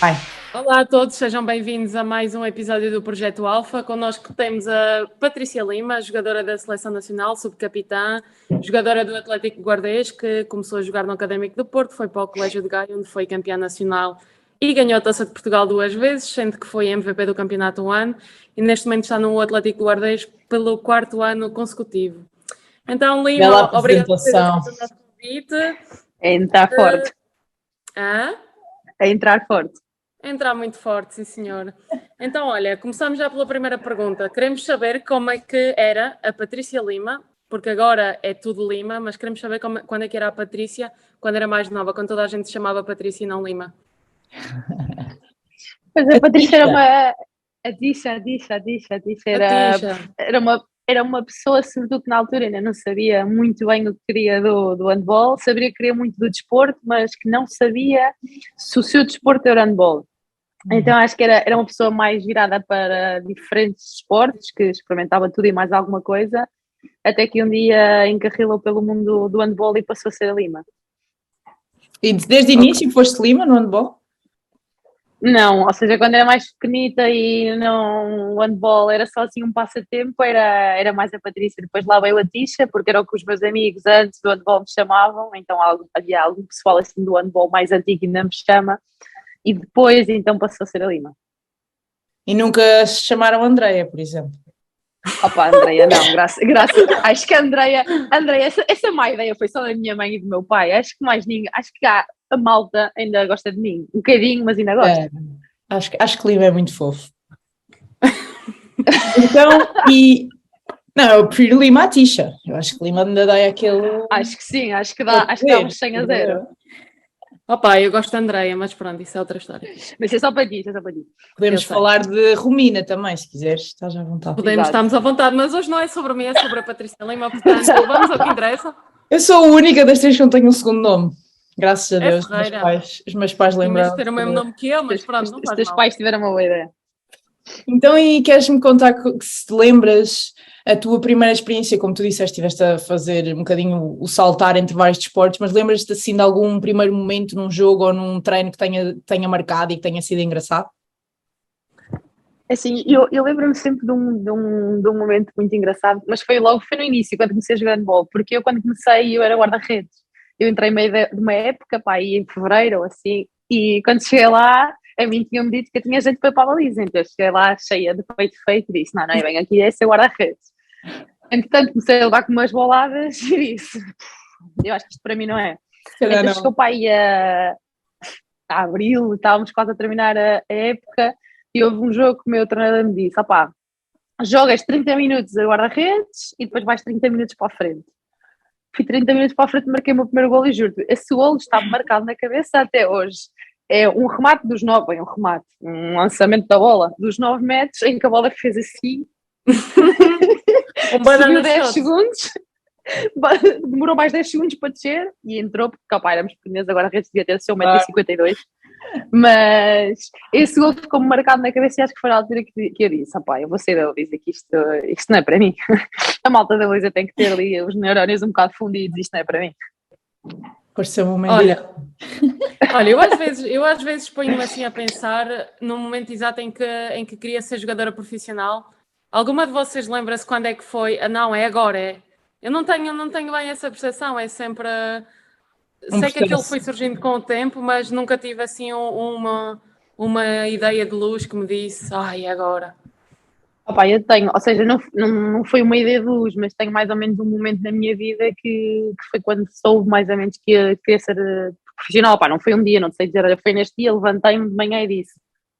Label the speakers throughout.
Speaker 1: Vai.
Speaker 2: Olá a todos, sejam bem-vindos a mais um episódio do Projeto Alfa. Connosco temos a Patrícia Lima, jogadora da Seleção Nacional, subcapitã, jogadora do Atlético Guardês, que começou a jogar no Académico do Porto, foi para o Colégio de Gaia, onde foi campeã nacional e ganhou a Taça de Portugal 2 vezes, sendo que foi MVP do campeonato um ano, e neste momento está no Atlético Guardês pelo 4º ano consecutivo. Então,
Speaker 1: Bela
Speaker 2: Lima, obrigada por ter
Speaker 1: apresentação.
Speaker 2: aceito o nosso convite.
Speaker 3: É entrar forte.
Speaker 2: Hã?
Speaker 3: É entrar forte.
Speaker 2: Entrar muito forte, sim senhor. Então, olha, começamos já pela primeira pergunta. Queremos saber como é que era a Patrícia Lima, porque agora é tudo Lima, mas queremos saber quando é que era a Patrícia, quando era mais nova, quando toda a gente se chamava Patrícia e não Lima.
Speaker 3: Mas a Patrícia era uma... A Tisha era uma pessoa, sobretudo que na altura ainda não sabia muito bem o que queria do handball, sabia que queria muito do desporto, mas que não sabia se o seu desporto era handball. Então acho que era uma pessoa mais virada para diferentes esportes, que experimentava tudo e mais alguma coisa, até que um dia encarrilou pelo mundo do handball e passou a ser a Lima.
Speaker 1: E desde o início foste Lima no handball?
Speaker 3: Não, ou seja, quando era mais pequenita e não, o handball era só assim um passatempo, era mais a Patrícia. Depois lá veio a Tisha, porque era o que os meus amigos antes do handball me chamavam, então havia algum pessoal assim do handball mais antigo que ainda me chama, e depois então passou a ser a Lima.
Speaker 1: E nunca se chamaram Andreia, por exemplo?
Speaker 3: Opa, Andreia, não, graças, acho que a Andreia, essa má ideia foi só da minha mãe e do meu pai, acho que mais ninguém, acho que a malta ainda gosta de mim, um bocadinho, mas ainda gosta.
Speaker 1: Acho que Lima é muito fofo. Então, não, eu prefiro Lima à Tisha. Eu acho que Lima ainda dá aquele...
Speaker 3: Acho que sim, acho que dá uns 100-0.
Speaker 2: Opa, eu gosto de Andreia, mas pronto, isso é outra história.
Speaker 3: Mas é só para ti,
Speaker 1: Podemos falar de Romina também, se quiseres, estás à vontade.
Speaker 2: Estamos à vontade, mas hoje não é sobre mim, é sobre a Patrícia Lima, portanto, vamos ao que interessa.
Speaker 1: Eu sou a única das três que não tenho um segundo nome. Graças a Deus, os meus pais lembraram.
Speaker 2: Tinhas de ter o mesmo nome que eu, mas pronto, não faz mal.
Speaker 3: Os teus pais tiveram uma boa ideia.
Speaker 1: Então, e queres-me contar se te lembras a tua primeira experiência, como tu disseste, estiveste a fazer um bocadinho o saltar entre vários desportos, mas lembras-te assim de algum primeiro momento num jogo ou num treino que tenha marcado e que tenha sido engraçado?
Speaker 3: Assim, eu lembro-me sempre de um momento muito engraçado, mas foi no início, quando comecei a jogar handball, porque eu quando comecei eu era guarda-redes. Eu entrei meio de uma época, em fevereiro ou assim, e quando cheguei lá, a mim tinham-me dito que eu tinha gente para ir para a baliza, então eu cheguei lá cheia de peito feito e disse, não, bem aqui é ser guarda-redes. Entretanto comecei a levar com umas boladas e disse, eu acho que isto para mim não é. Então chegou para aí a abril, estávamos quase a terminar a época, e houve um jogo que o meu treinador me disse, jogas 30 minutos a guarda-redes e depois vais 30 minutos para a frente. Fui 30 minutos para a frente e marquei o meu primeiro golo e juro-te, esse golo está marcado na cabeça até hoje. É um remate um lançamento da bola dos 9 metros em que a bola fez assim, seguiu 10 segundos, demorou mais 10 segundos para descer e entrou, porque éramos pequenos, agora a rede devia ter seu 1,52 m, mas esse gol ficou-me marcado na cabeça e acho que foi na altura que eu disse, eu vou sair da Luísa, que isto não é para mim. A malta da Luísa tem que ter ali os neurónios um bocado fundidos, isto não é para mim.
Speaker 2: Olha, eu às vezes ponho-me assim a pensar no momento exato em que queria ser jogadora profissional. Alguma de vocês lembra-se quando é que foi? Não, é agora, é. Eu não tenho bem essa percepção, é sempre... Sei que aquilo foi surgindo com o tempo, mas nunca tive assim uma ideia de luz que me disse, agora.
Speaker 3: Eu tenho, ou seja, não foi uma ideia de luz, mas tenho mais ou menos um momento na minha vida que foi quando soube mais ou menos que queria ser profissional. Não foi um dia, não sei dizer, foi neste dia, levantei-me de manhã e disse,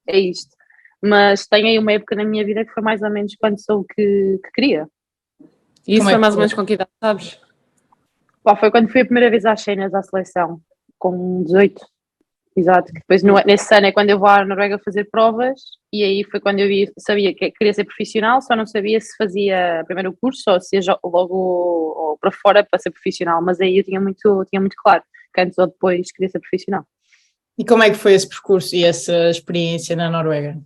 Speaker 3: é isto. Mas tenho aí uma época na minha vida que foi mais ou menos quando soube que queria.
Speaker 2: E isso foi mais ou menos com que idade, sabes?
Speaker 3: Foi quando fui a primeira vez às cenas à seleção, com 18. Exato, que depois nesse ano é quando eu vou à Noruega fazer provas e aí foi quando eu sabia que queria ser profissional, só não sabia se fazia primeiro o curso ou se ia logo ou para fora para ser profissional, mas aí eu tinha muito claro que antes ou depois queria ser profissional.
Speaker 1: E como é que foi esse percurso e essa experiência na Noruega?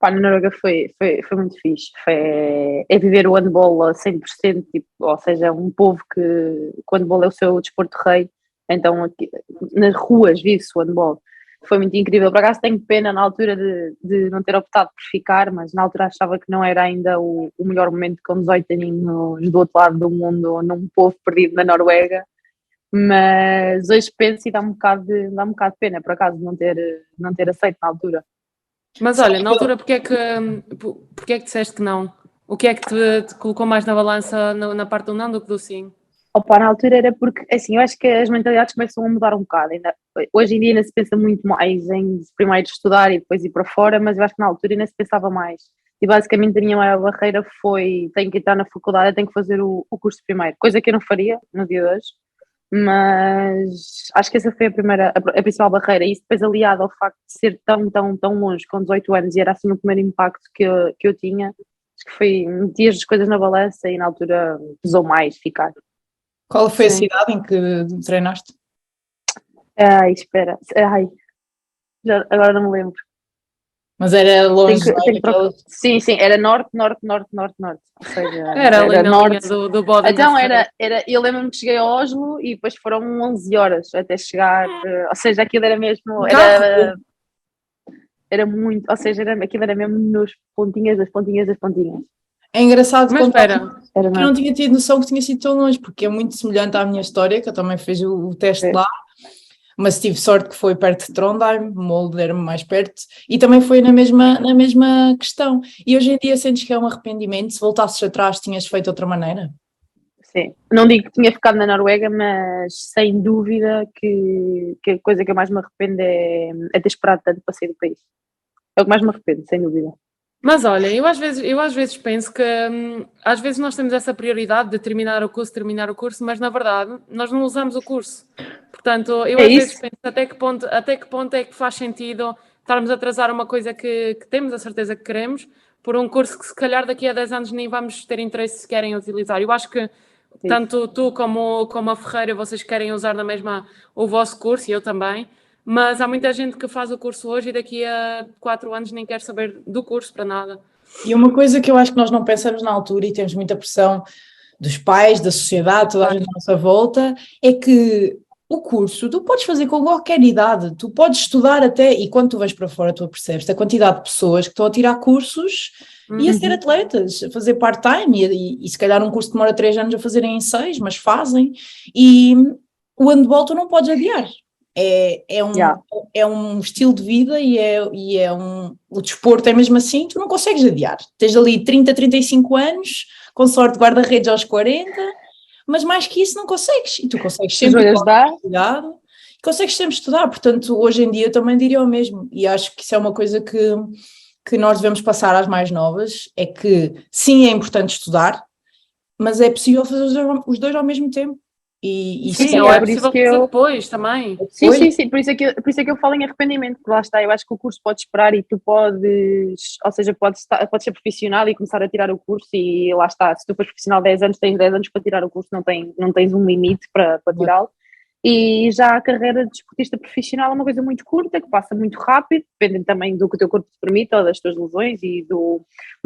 Speaker 3: Na Noruega foi muito fixe, é viver o handball a 100%, ou seja, um povo que o handball é o seu desporto rei. Então aqui, nas ruas vive-se o handball. foi muito incrível. Por acaso tenho pena na altura de não ter optado por ficar, mas na altura achava que não era ainda o melhor momento com 18 aninhos do outro lado do mundo, num povo perdido na Noruega. Mas hoje penso e dá um bocado de pena, por acaso, não ter aceito na altura.
Speaker 2: Mas olha, na altura, porque é que disseste que não? O que é que te colocou mais na balança na parte do não do que do sim?
Speaker 3: Opa, na altura era porque, assim, eu acho que as mentalidades começam a mudar um bocado. Hoje em dia ainda se pensa muito mais em primeiro estudar e depois ir para fora, mas eu acho que na altura ainda se pensava mais. E basicamente a minha maior barreira foi: tenho que entrar na faculdade, tenho que fazer o curso primeiro, coisa que eu não faria no dia de hoje. Mas acho que essa foi a principal barreira, e isso depois aliado ao facto de ser tão longe, com 18 anos, e era assim o primeiro impacto que eu tinha, acho que foi meter as coisas na balança e na altura pesou mais ficar.
Speaker 1: Qual foi a
Speaker 2: Sim.
Speaker 1: cidade em que treinaste?
Speaker 3: Ai, espera, agora não me lembro.
Speaker 1: Mas era longe,
Speaker 3: Tenho
Speaker 1: não é?
Speaker 3: que procurar. Sim, era norte. Ou seja,
Speaker 2: Era ali na linha
Speaker 3: norte.
Speaker 2: do Bódemo.
Speaker 3: Então eu lembro-me que cheguei a Oslo e depois foram 11 horas até chegar, ou seja, aquilo era mesmo, era muito, ou seja, aquilo era mesmo nos pontinhas das pontinhas das pontinhas.
Speaker 1: É engraçado
Speaker 2: Mas
Speaker 1: contar
Speaker 2: espera,
Speaker 1: que eu não tinha tido noção que tinha sido tão longe, porque é muito semelhante à minha história, que eu também fiz o teste lá, mas tive sorte que foi perto de Trondheim, Molde era-me mais perto, e também foi na mesma questão. E hoje em dia sentes que é um arrependimento? Se voltasses atrás, tinhas feito de outra maneira?
Speaker 3: Sim, não digo que tinha ficado na Noruega, mas sem dúvida que a coisa que eu mais me arrependo é ter esperado tanto para sair do país. É o que mais me arrependo, sem dúvida.
Speaker 2: mas olha, eu às vezes penso que às vezes nós temos essa prioridade de terminar o curso, mas na verdade nós não usamos o curso. Portanto, eu às vezes penso até que ponto é que faz sentido estarmos a atrasar uma coisa que temos a certeza que queremos por um curso que se calhar daqui a 10 anos nem vamos ter interesse se querem utilizar. Eu acho que tanto tu como a Ferreira, vocês querem usar na mesma o vosso curso e eu também. Mas há muita gente que faz o curso hoje e daqui a 4 anos nem quer saber do curso para nada.
Speaker 1: E uma coisa que eu acho que nós não pensamos na altura e temos muita pressão dos pais, da sociedade, toda a gente à nossa volta, é que o curso tu podes fazer com qualquer idade, tu podes estudar até, e quando tu vais para fora tu percebes a quantidade de pessoas que estão a tirar cursos e a ser atletas, a fazer part-time, e se calhar um curso demora 3 anos a fazerem em 6, mas fazem, e o handball tu não podes adiar. É um estilo de vida o desporto é mesmo assim, tu não consegues adiar. Tens ali 30, 35 anos, com sorte guarda-redes aos 40, mas mais que isso não consegues. E tu consegues sempre consegues sempre estudar, portanto hoje em dia eu também diria o mesmo, e acho que isso é uma coisa que nós devemos passar às mais novas, é que sim, é importante estudar, mas é possível fazer os dois ao mesmo tempo.
Speaker 2: Sim, ou é possível fazer depois também.
Speaker 3: Sim, por isso é que eu falo em arrependimento, porque lá está, eu acho que o curso pode esperar e tu podes, ou seja, podes ser profissional e começar a tirar o curso e lá está, se tu fores profissional 10 anos, tens 10 anos para tirar o curso, não tens um limite para tirá-lo. E já a carreira de desportista profissional é uma coisa muito curta, que passa muito rápido, dependendo também do que o teu corpo te permite, ou das tuas lesões e do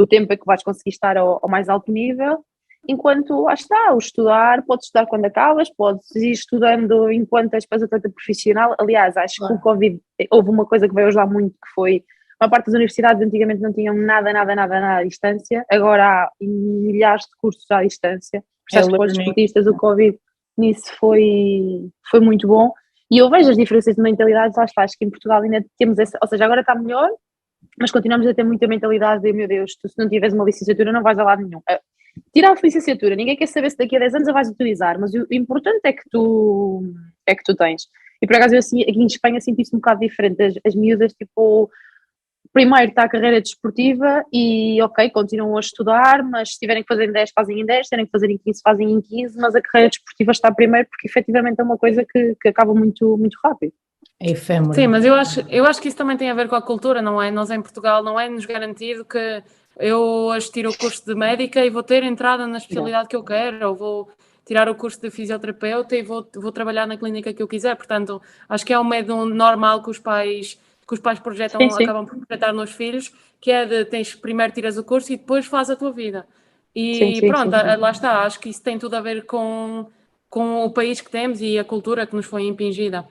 Speaker 3: tempo em que vais conseguir estar ao mais alto nível. Enquanto, lá está, o estudar, podes estudar quando acabas, podes ir estudando enquanto és atleta profissional. Aliás, acho que o Covid, houve uma coisa que veio ajudar muito, que foi, uma parte das universidades antigamente não tinham nada à distância, agora há milhares de cursos à distância. Para os desportistas, o Covid nisso foi muito bom. E eu vejo as diferenças de mentalidades, lá está, acho que em Portugal ainda temos essa, ou seja, agora está melhor, mas continuamos a ter muita mentalidade de, meu Deus, tu se não tiveres uma licenciatura não vais a lado nenhum. Tirar a licenciatura, ninguém quer saber se daqui a 10 anos a vais utilizar, mas o importante é que tu tens. E por acaso eu assim, aqui em Espanha senti isso um bocado diferente, as miúdas tipo, primeiro está a carreira desportiva e ok, continuam a estudar, mas se tiverem que fazer em 10 fazem em 10, se tiverem que fazer em 15 fazem em 15, mas a carreira desportiva está primeiro porque efetivamente é uma coisa que acaba muito, muito rápido.
Speaker 1: É efêmero.
Speaker 2: Sim, mas eu acho que isso também tem a ver com a cultura, não é? Nós em Portugal não é-nos garantido que eu hoje tiro o curso de médica e vou ter entrada na especialidade que eu quero, ou vou tirar o curso de fisioterapeuta e vou trabalhar na clínica que eu quiser. Portanto, acho que é um medo normal que os pais projetam, acabam por projetar nos filhos, que é de primeiro tiras o curso e depois faz a tua vida. E pronto, lá está, acho que isso tem tudo a ver com o país que temos e a cultura que nos foi impingida.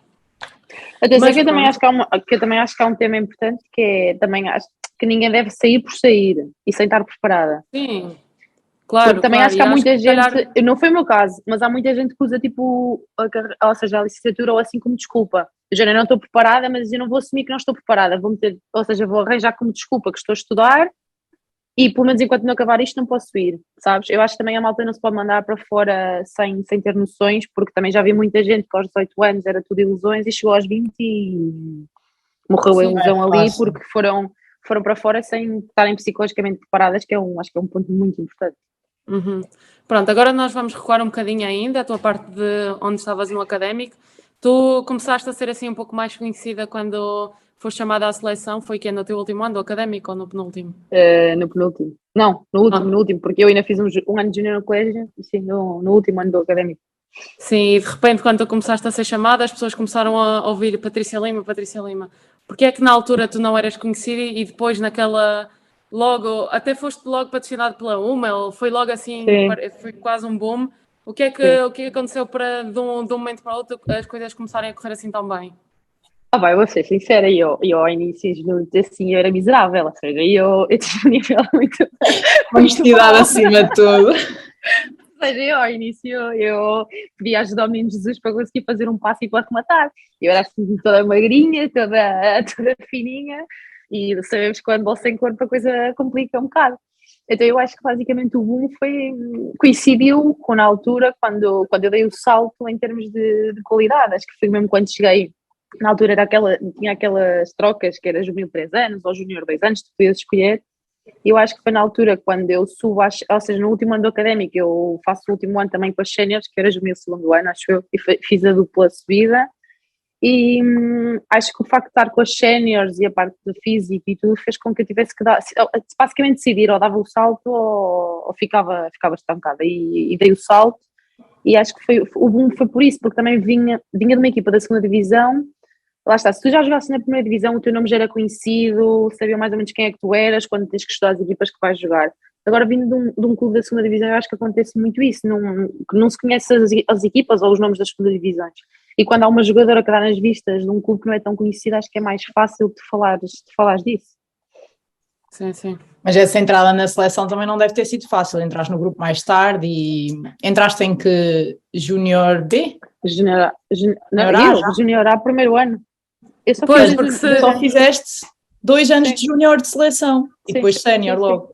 Speaker 3: Atenção,
Speaker 2: Mas
Speaker 3: que eu também
Speaker 2: pronto.
Speaker 3: acho que eu também acho que há um tema importante que é, também acho que ninguém deve sair por sair e sem estar preparada.
Speaker 2: Sim,
Speaker 3: Porque
Speaker 2: claro,
Speaker 3: também
Speaker 2: claro.
Speaker 3: acho que
Speaker 2: E
Speaker 3: há
Speaker 2: acho que
Speaker 3: muita
Speaker 2: se
Speaker 3: gente,
Speaker 2: calhar.
Speaker 3: não foi o meu caso, mas há muita gente que usa tipo, ou seja, a licenciatura ou assim como desculpa. Eu não estou preparada, mas eu não vou assumir que não estou preparada. Vou meter, ou seja, vou arranjar como desculpa que estou a estudar e pelo menos enquanto não acabar isto não posso ir, sabes? Eu acho que também a malta não se pode mandar para fora sem ter noções, porque também já vi muita gente que aos 18 anos era tudo ilusões e chegou aos 20 e morreu a
Speaker 2: Sim,
Speaker 1: Não é
Speaker 3: ilusão ali
Speaker 1: fácil.
Speaker 3: porque foram para fora sem estarem psicologicamente preparadas, que acho que é um ponto muito importante.
Speaker 2: uhum. Pronto, agora nós vamos recuar um bocadinho ainda, a tua parte de onde estavas no académico. Tu começaste a ser assim um pouco mais conhecida quando foste chamada à seleção, foi que é no teu último ano do académico ou no penúltimo?
Speaker 3: No penúltimo. Não, no último,
Speaker 2: Ah,
Speaker 3: no último, porque eu ainda fiz um ano de júnior no colégio, e sim, no último ano do académico.
Speaker 2: sim, e de repente quando tu começaste a ser chamada, as pessoas começaram a ouvir Patrícia Lima, Patrícia Lima. Porque é que na altura tu não eras conhecida e depois naquela, logo, até foste logo patrocinado pela Hummel, foi logo assim,
Speaker 3: Sim,
Speaker 2: foi quase um boom.
Speaker 3: sim.
Speaker 2: O que é que aconteceu para de um momento para o outro as coisas começarem a correr assim tão bem?
Speaker 3: Vai, eu vou ser sincera, eu ao início juro assim, eu era miserável, ou seja, eu tinha um nível muito
Speaker 1: Honestidade
Speaker 3: mau.
Speaker 1: acima de tudo.
Speaker 3: Ou seja, eu ao início eu pedia ajuda ao menino Jesus para conseguir fazer um passo e para rematar. Eu era assim toda magrinha, toda fininha, e sabemos que quando bola sem corpo a coisa complica um bocado. Então eu acho que basicamente o boom coincidiu com na altura quando eu dei o salto em termos de qualidade. Acho que foi mesmo quando cheguei. Na altura tinha aquelas trocas que era júnior 3 anos ou júnior 2 anos, tu podias escolher. Eu acho que foi na altura quando eu subo, ou seja, no último ano do académico, eu faço o último ano também com as séniores, que era o meu segundo ano, acho eu, e fiz a dupla subida. E acho que o facto de estar com as séniores e a parte do físico e tudo fez com que eu tivesse que dar, basicamente decidir, ou dava o salto ou ficava estancada. E dei o salto, e acho que o boom foi por isso, porque também vinha de uma equipa da segunda divisão. Lá está, se tu já jogasses na primeira divisão, o teu nome já era conhecido, sabia mais ou menos quem é que tu eras, quando tens que estudar as equipas que vais jogar. Agora, vindo de um clube da segunda divisão, eu acho que acontece muito isso, que não se conhece as equipas ou os nomes das segunda divisões. E quando há uma jogadora que dá nas vistas de um clube que não é tão conhecido, acho que é mais fácil de falares disso.
Speaker 2: Sim, sim.
Speaker 1: Mas essa entrada na seleção também não deve ter sido fácil. Entraste no grupo mais tarde e entraste em que Júnior B?
Speaker 3: Não,
Speaker 1: Júnior A já?
Speaker 3: Júnior A, primeiro ano. Eu só fiz
Speaker 2: Pois,
Speaker 3: dois,
Speaker 2: porque
Speaker 3: dois
Speaker 1: Só
Speaker 2: se.
Speaker 3: anos.
Speaker 1: fizeste 2 anos
Speaker 3: Sim,
Speaker 1: de Júnior de seleção e
Speaker 3: sim,
Speaker 1: depois sénior
Speaker 3: sim, sim.
Speaker 1: logo.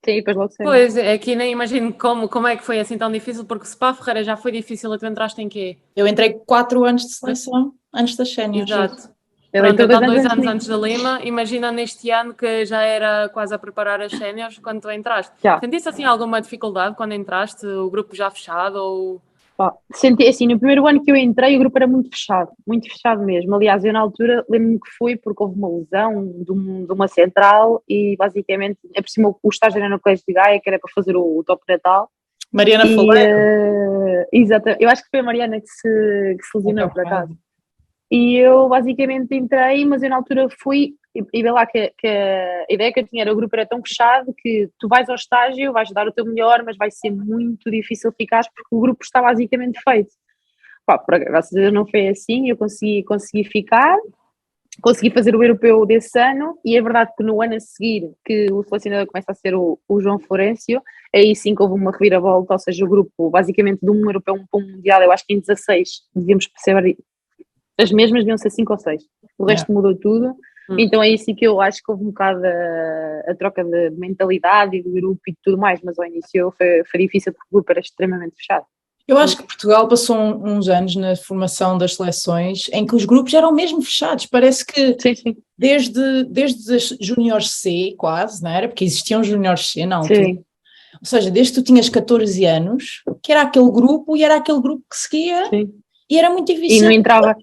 Speaker 3: Sim, depois logo sénior.
Speaker 2: Pois, é que nem imagino como é que foi assim tão difícil, porque se para a Ferreira já foi difícil, tu entraste em quê?
Speaker 1: Eu entrei 4 anos de seleção antes das séniores.
Speaker 2: Exato.
Speaker 3: Ele
Speaker 2: Pronto,
Speaker 3: entrou
Speaker 2: então
Speaker 3: 2 anos
Speaker 2: dois
Speaker 3: antes de
Speaker 2: anos
Speaker 3: mim.
Speaker 2: antes da Lima, imagina neste ano que já era quase a preparar as séniores quando tu entraste.
Speaker 3: Já.
Speaker 2: Sentiste assim alguma dificuldade quando entraste, o grupo já fechado ou...
Speaker 3: Pá, senti assim, no primeiro ano que eu entrei, o grupo era muito fechado mesmo. Aliás, eu na altura lembro-me que fui porque houve uma lesão de uma central e basicamente, é por cima o estágio era no Colégio de Gaia, que era para fazer o top natal.
Speaker 1: Mariana
Speaker 3: E,
Speaker 1: Faleiro.
Speaker 3: exato, eu acho que foi a Mariana que se lesionou por acaso. E eu basicamente entrei, mas eu na altura fui e vê lá que a ideia que eu tinha era o grupo era tão fechado que tu vais ao estágio, vais dar o teu melhor, mas vai ser muito difícil ficar porque o grupo está basicamente feito. Pá, graças a Deus não foi assim, eu consegui ficar, consegui fazer o europeu desse ano e é verdade que no ano a seguir que o selecionador começa a ser o João Florencio, aí sim que houve uma reviravolta, ou seja, o grupo basicamente de um europeu para um mundial, eu acho que em 16 devíamos perceber as mesmas deviam ser 5 ou 6. O
Speaker 1: Yeah.
Speaker 3: resto mudou tudo. Então é isso que eu acho que houve um bocado a troca de mentalidade e do grupo e tudo mais, mas ao início foi difícil porque o grupo era extremamente fechado.
Speaker 1: Eu acho que Portugal passou uns anos na formação das seleções em que os grupos eram mesmo fechados. Parece que
Speaker 3: Sim, sim.
Speaker 1: desde as Júniores C, quase, não era? Porque existiam Júniores C na altura.
Speaker 3: Sim.
Speaker 1: Ou seja, desde que tu tinhas 14 anos, que era aquele grupo e era aquele grupo que seguia.
Speaker 3: Sim.
Speaker 1: E era muito difícil.
Speaker 3: E não entrava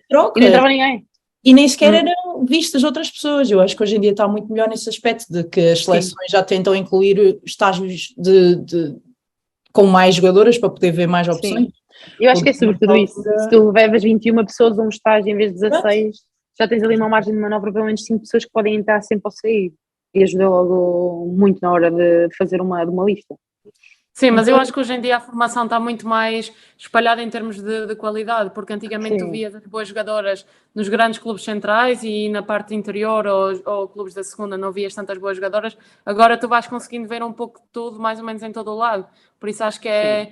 Speaker 3: ninguém.
Speaker 1: E nem sequer eram vistas outras pessoas. Eu acho que hoje em dia está muito melhor nesse aspecto de que as seleções já tentam incluir estágios com mais jogadoras para poder ver mais opções.
Speaker 3: Sim. Eu acho que é
Speaker 1: Porque
Speaker 3: sobretudo
Speaker 1: nessa
Speaker 3: isso.
Speaker 1: altura-
Speaker 3: Se tu levas 21 pessoas a um estágio em vez de 16, já tens ali uma margem de manobra pelo menos 5 pessoas que podem entrar sempre ou sair. E ajuda logo muito na hora de fazer uma lista.
Speaker 2: Sim, mas eu
Speaker 1: Então,
Speaker 2: acho que hoje em dia a formação está muito mais espalhada em termos de qualidade, porque antigamente tu
Speaker 3: Sim.
Speaker 2: vias as boas jogadoras nos grandes clubes centrais e na parte interior ou clubes da segunda não vias tantas boas jogadoras. Agora tu vais conseguindo ver um pouco de tudo, mais ou menos em todo o lado. Por isso acho que é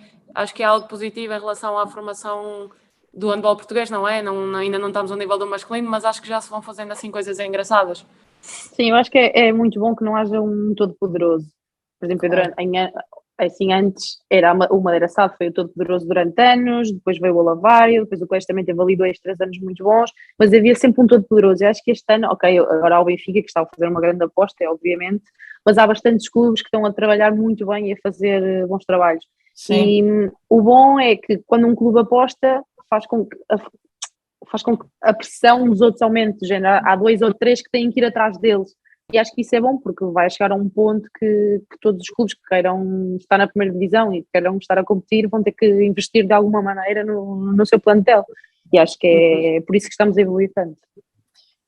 Speaker 2: algo positivo em relação à formação do handball português, não é? Ainda não estamos ao nível do masculino, mas acho que já se vão fazendo assim coisas engraçadas.
Speaker 3: Sim, eu acho que é muito bom que não haja um todo-poderoso. Por exemplo,
Speaker 1: claro.
Speaker 3: assim, antes era o Madeira Sado, foi o todo-poderoso durante anos, depois veio o Olavário, depois o Colégio também teve ali 2, 3 anos muito bons, mas havia sempre um todo-poderoso. Eu acho que este ano, ok, agora há o Benfica, que está a fazer uma grande aposta, obviamente, mas há bastantes clubes que estão a trabalhar muito bem e a fazer bons trabalhos.
Speaker 1: Sim.
Speaker 3: E o bom é que quando um clube aposta, faz com que a pressão dos outros aumente, do género, há 2 ou 3 que têm que ir atrás deles. E acho que isso é bom, porque vai chegar a um ponto que todos os clubes que queiram estar na primeira divisão e que queiram estar a competir vão ter que investir de alguma maneira no seu plantel. E acho que é por isso que estamos a evoluir tanto.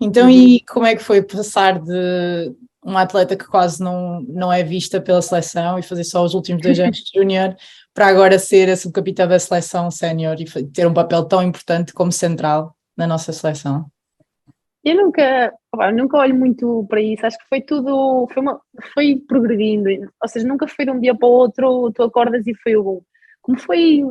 Speaker 1: Então, e como é que foi passar de uma atleta que quase não é vista pela seleção e fazer só os últimos 2 anos de júnior para agora ser a subcapitã da seleção sénior e ter um papel tão importante como central na nossa seleção?
Speaker 3: Eu nunca olho muito para isso, acho que foi tudo, foi progredindo, ou seja, nunca foi de um dia para o outro, tu acordas e foi o bom. Como foi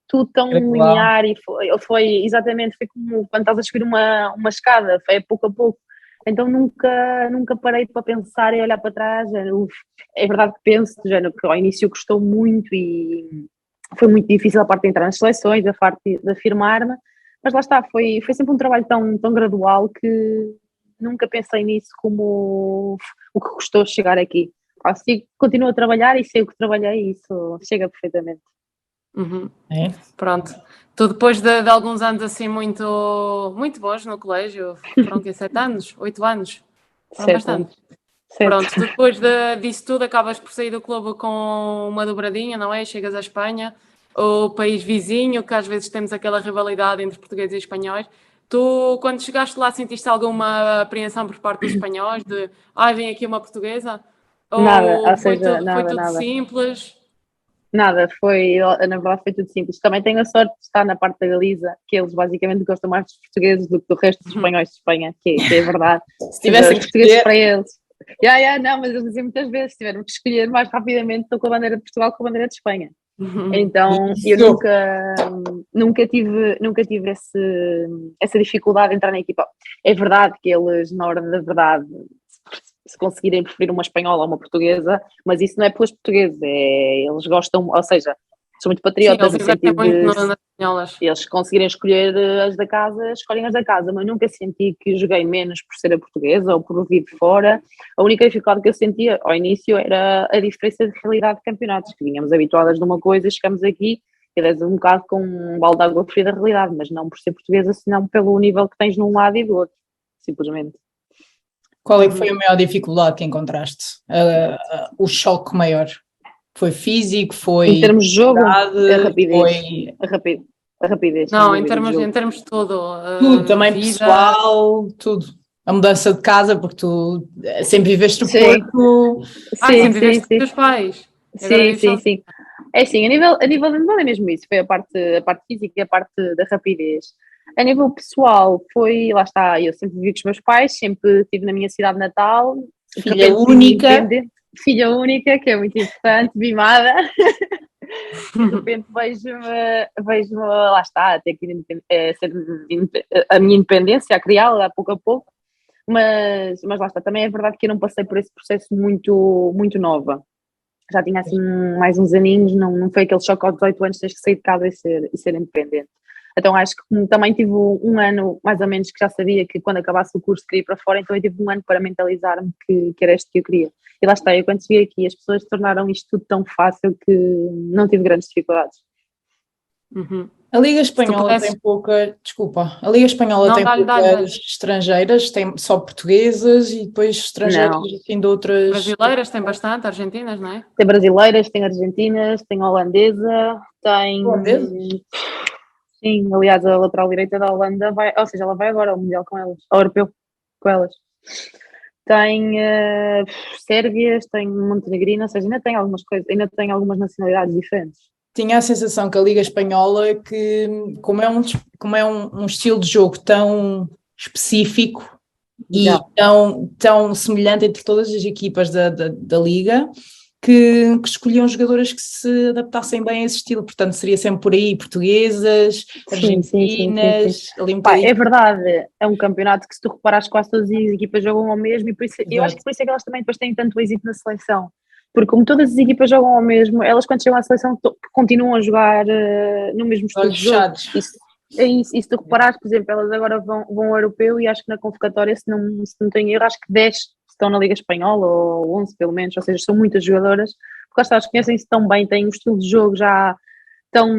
Speaker 3: tudo tão
Speaker 1: Gradual.
Speaker 3: linear e foi exatamente, foi como quando estás a subir uma escada, foi a pouco, então nunca parei para pensar e olhar para trás, é verdade que penso, do género, que ao início custou muito e foi muito difícil a parte de entrar nas seleções, a parte de afirmar-me, mas lá está, foi sempre um trabalho tão gradual que nunca pensei nisso como o que custou chegar aqui. Assim, continuo a trabalhar e sei o que trabalhei e isso chega perfeitamente.
Speaker 2: Uhum.
Speaker 1: É?
Speaker 2: Pronto. Tu depois de alguns anos assim muito bons no colégio, foram que 7 anos? 8 anos? Foram
Speaker 3: 7 anos.
Speaker 2: bastante.
Speaker 3: 7.
Speaker 2: Pronto, tu depois disso tudo acabas por sair do clube com uma dobradinha, não é? Chegas à Espanha, o país vizinho, que às vezes temos aquela rivalidade entre portugueses e espanhóis. Tu, quando chegaste lá, sentiste alguma apreensão por parte dos espanhóis de, vem aqui uma portuguesa?
Speaker 3: Nada, ou
Speaker 2: Ou
Speaker 3: seja,
Speaker 2: foi
Speaker 3: nada,
Speaker 2: tudo
Speaker 3: nada.
Speaker 2: simples?
Speaker 3: Nada, na verdade foi tudo simples. Também tenho a sorte de estar na parte da Galiza, que eles basicamente gostam mais dos portugueses do que do resto dos espanhóis de Espanha, que é verdade. Ou
Speaker 1: Se
Speaker 3: seja,
Speaker 1: tivessem
Speaker 3: os
Speaker 1: que
Speaker 3: portugueses
Speaker 1: escolher,
Speaker 3: para eles. Não, mas eles dizem muitas vezes, tiveram que escolher mais rapidamente, estou com a bandeira de Portugal com a bandeira de Espanha. Então eu
Speaker 1: isso.
Speaker 3: nunca tive essa dificuldade de entrar na equipa. É verdade que eles, na hora da verdade, se conseguirem preferir uma espanhola ou uma portuguesa, mas isso não é pelos portugueses, eles gostam, ou seja, são muito
Speaker 2: Sim,
Speaker 3: patriotas
Speaker 2: eles
Speaker 3: no
Speaker 2: investem
Speaker 3: sentido
Speaker 2: muito
Speaker 3: de
Speaker 2: nas espanholas.
Speaker 3: eles conseguirem escolher as da casa, escolhem as da casa, mas nunca senti que joguei menos por ser a portuguesa ou por vir de fora. A única dificuldade que eu sentia ao início era a diferença de realidade de campeonatos, que vínhamos habituadas numa coisa e chegamos aqui e és um bocado com um balde de água fria da realidade, mas não por ser portuguesa, senão pelo nível que tens num lado e do outro, simplesmente.
Speaker 1: Qual é que foi a maior dificuldade que encontraste? O choque maior? Foi físico?
Speaker 3: Em
Speaker 1: Foi
Speaker 3: termos de jogo, a
Speaker 1: idade?
Speaker 3: rapidez.
Speaker 1: Foi
Speaker 3: A rapidez, sem
Speaker 2: Não,
Speaker 3: dúvida, de
Speaker 2: em
Speaker 3: jogo.
Speaker 2: termos de tudo,
Speaker 1: tudo, também
Speaker 2: vida.
Speaker 1: pessoal, tudo. A mudança de casa, porque tu sempre viveste no
Speaker 3: Sim,
Speaker 1: Porto.
Speaker 3: sim,
Speaker 2: Sempre
Speaker 3: sim,
Speaker 2: viveste com os
Speaker 3: sim.
Speaker 2: teus pais. E agora
Speaker 3: Sim,
Speaker 2: vives
Speaker 3: sim,
Speaker 2: sozinho.
Speaker 3: sim. É assim, a nível de handball é mesmo isso, foi a parte física e a parte da rapidez. A nível pessoal, lá está, eu sempre vivi com os meus pais, sempre estive na minha cidade natal, de
Speaker 1: Filha
Speaker 3: repente vim
Speaker 1: única.
Speaker 3: independente, filha única, que é muito importante, mimada, e de repente vejo-me, lá está, até que a minha independência, a criá-la, a pouco, mas lá está, também é verdade que eu não passei por esse processo muito nova. Já tinha assim mais uns aninhos, não foi aquele choque aos 18 anos, tens que sair de casa e ser independente. Então acho que como também tive um ano, mais ou menos, que já sabia que quando acabasse o curso queria ir para fora, então eu tive um ano para mentalizar-me que era este que eu queria. E lá está, eu quando cheguei aqui, as pessoas tornaram isto tudo tão fácil que não tive grandes dificuldades.
Speaker 2: Uhum.
Speaker 1: A Liga
Speaker 2: Se tu
Speaker 1: Espanhola
Speaker 2: pudesses.
Speaker 1: tem pouca, desculpa, a Liga Espanhola
Speaker 2: Não,
Speaker 1: tem
Speaker 2: dá-lhe.
Speaker 1: poucas estrangeiras, tem só portuguesas e depois estrangeiras
Speaker 3: Não,
Speaker 1: assim de outras.
Speaker 2: Brasileiras tem bastante, argentinas, não é?
Speaker 3: tem brasileiras, tem argentinas, tem holandesa,
Speaker 1: Holandeses?
Speaker 3: sim, aliás, a lateral direita da Holanda vai, ou seja, ela vai agora ao Mundial com elas, ao Europeu com elas. tem sérvias, tem montenegrino, ou seja, ainda tem algumas coisas, ainda tem algumas nacionalidades diferentes.
Speaker 1: Tinha a sensação que a Liga Espanhola, que como é um estilo de jogo tão específico e tão semelhante entre todas as equipas da Liga, que escolhiam jogadoras que se adaptassem bem a esse estilo, portanto seria sempre por aí, portuguesas, argentinas, ali um bocadinho.
Speaker 3: É verdade, é um campeonato que se tu reparares quase todas as equipas jogam ao mesmo e por isso, eu acho que por isso é que elas também depois têm tanto êxito na seleção, porque como todas as equipas jogam ao mesmo, elas quando chegam à seleção continuam a jogar no mesmo estilo de jogo. É isso, e se tu reparares, por exemplo, elas agora vão ao europeu e acho que na convocatória, se não tenho erro, acho que 10 estão na Liga Espanhola, ou 11 pelo menos, ou seja, são muitas jogadoras, porque elas conhecem-se tão bem, têm um estilo de jogo já tão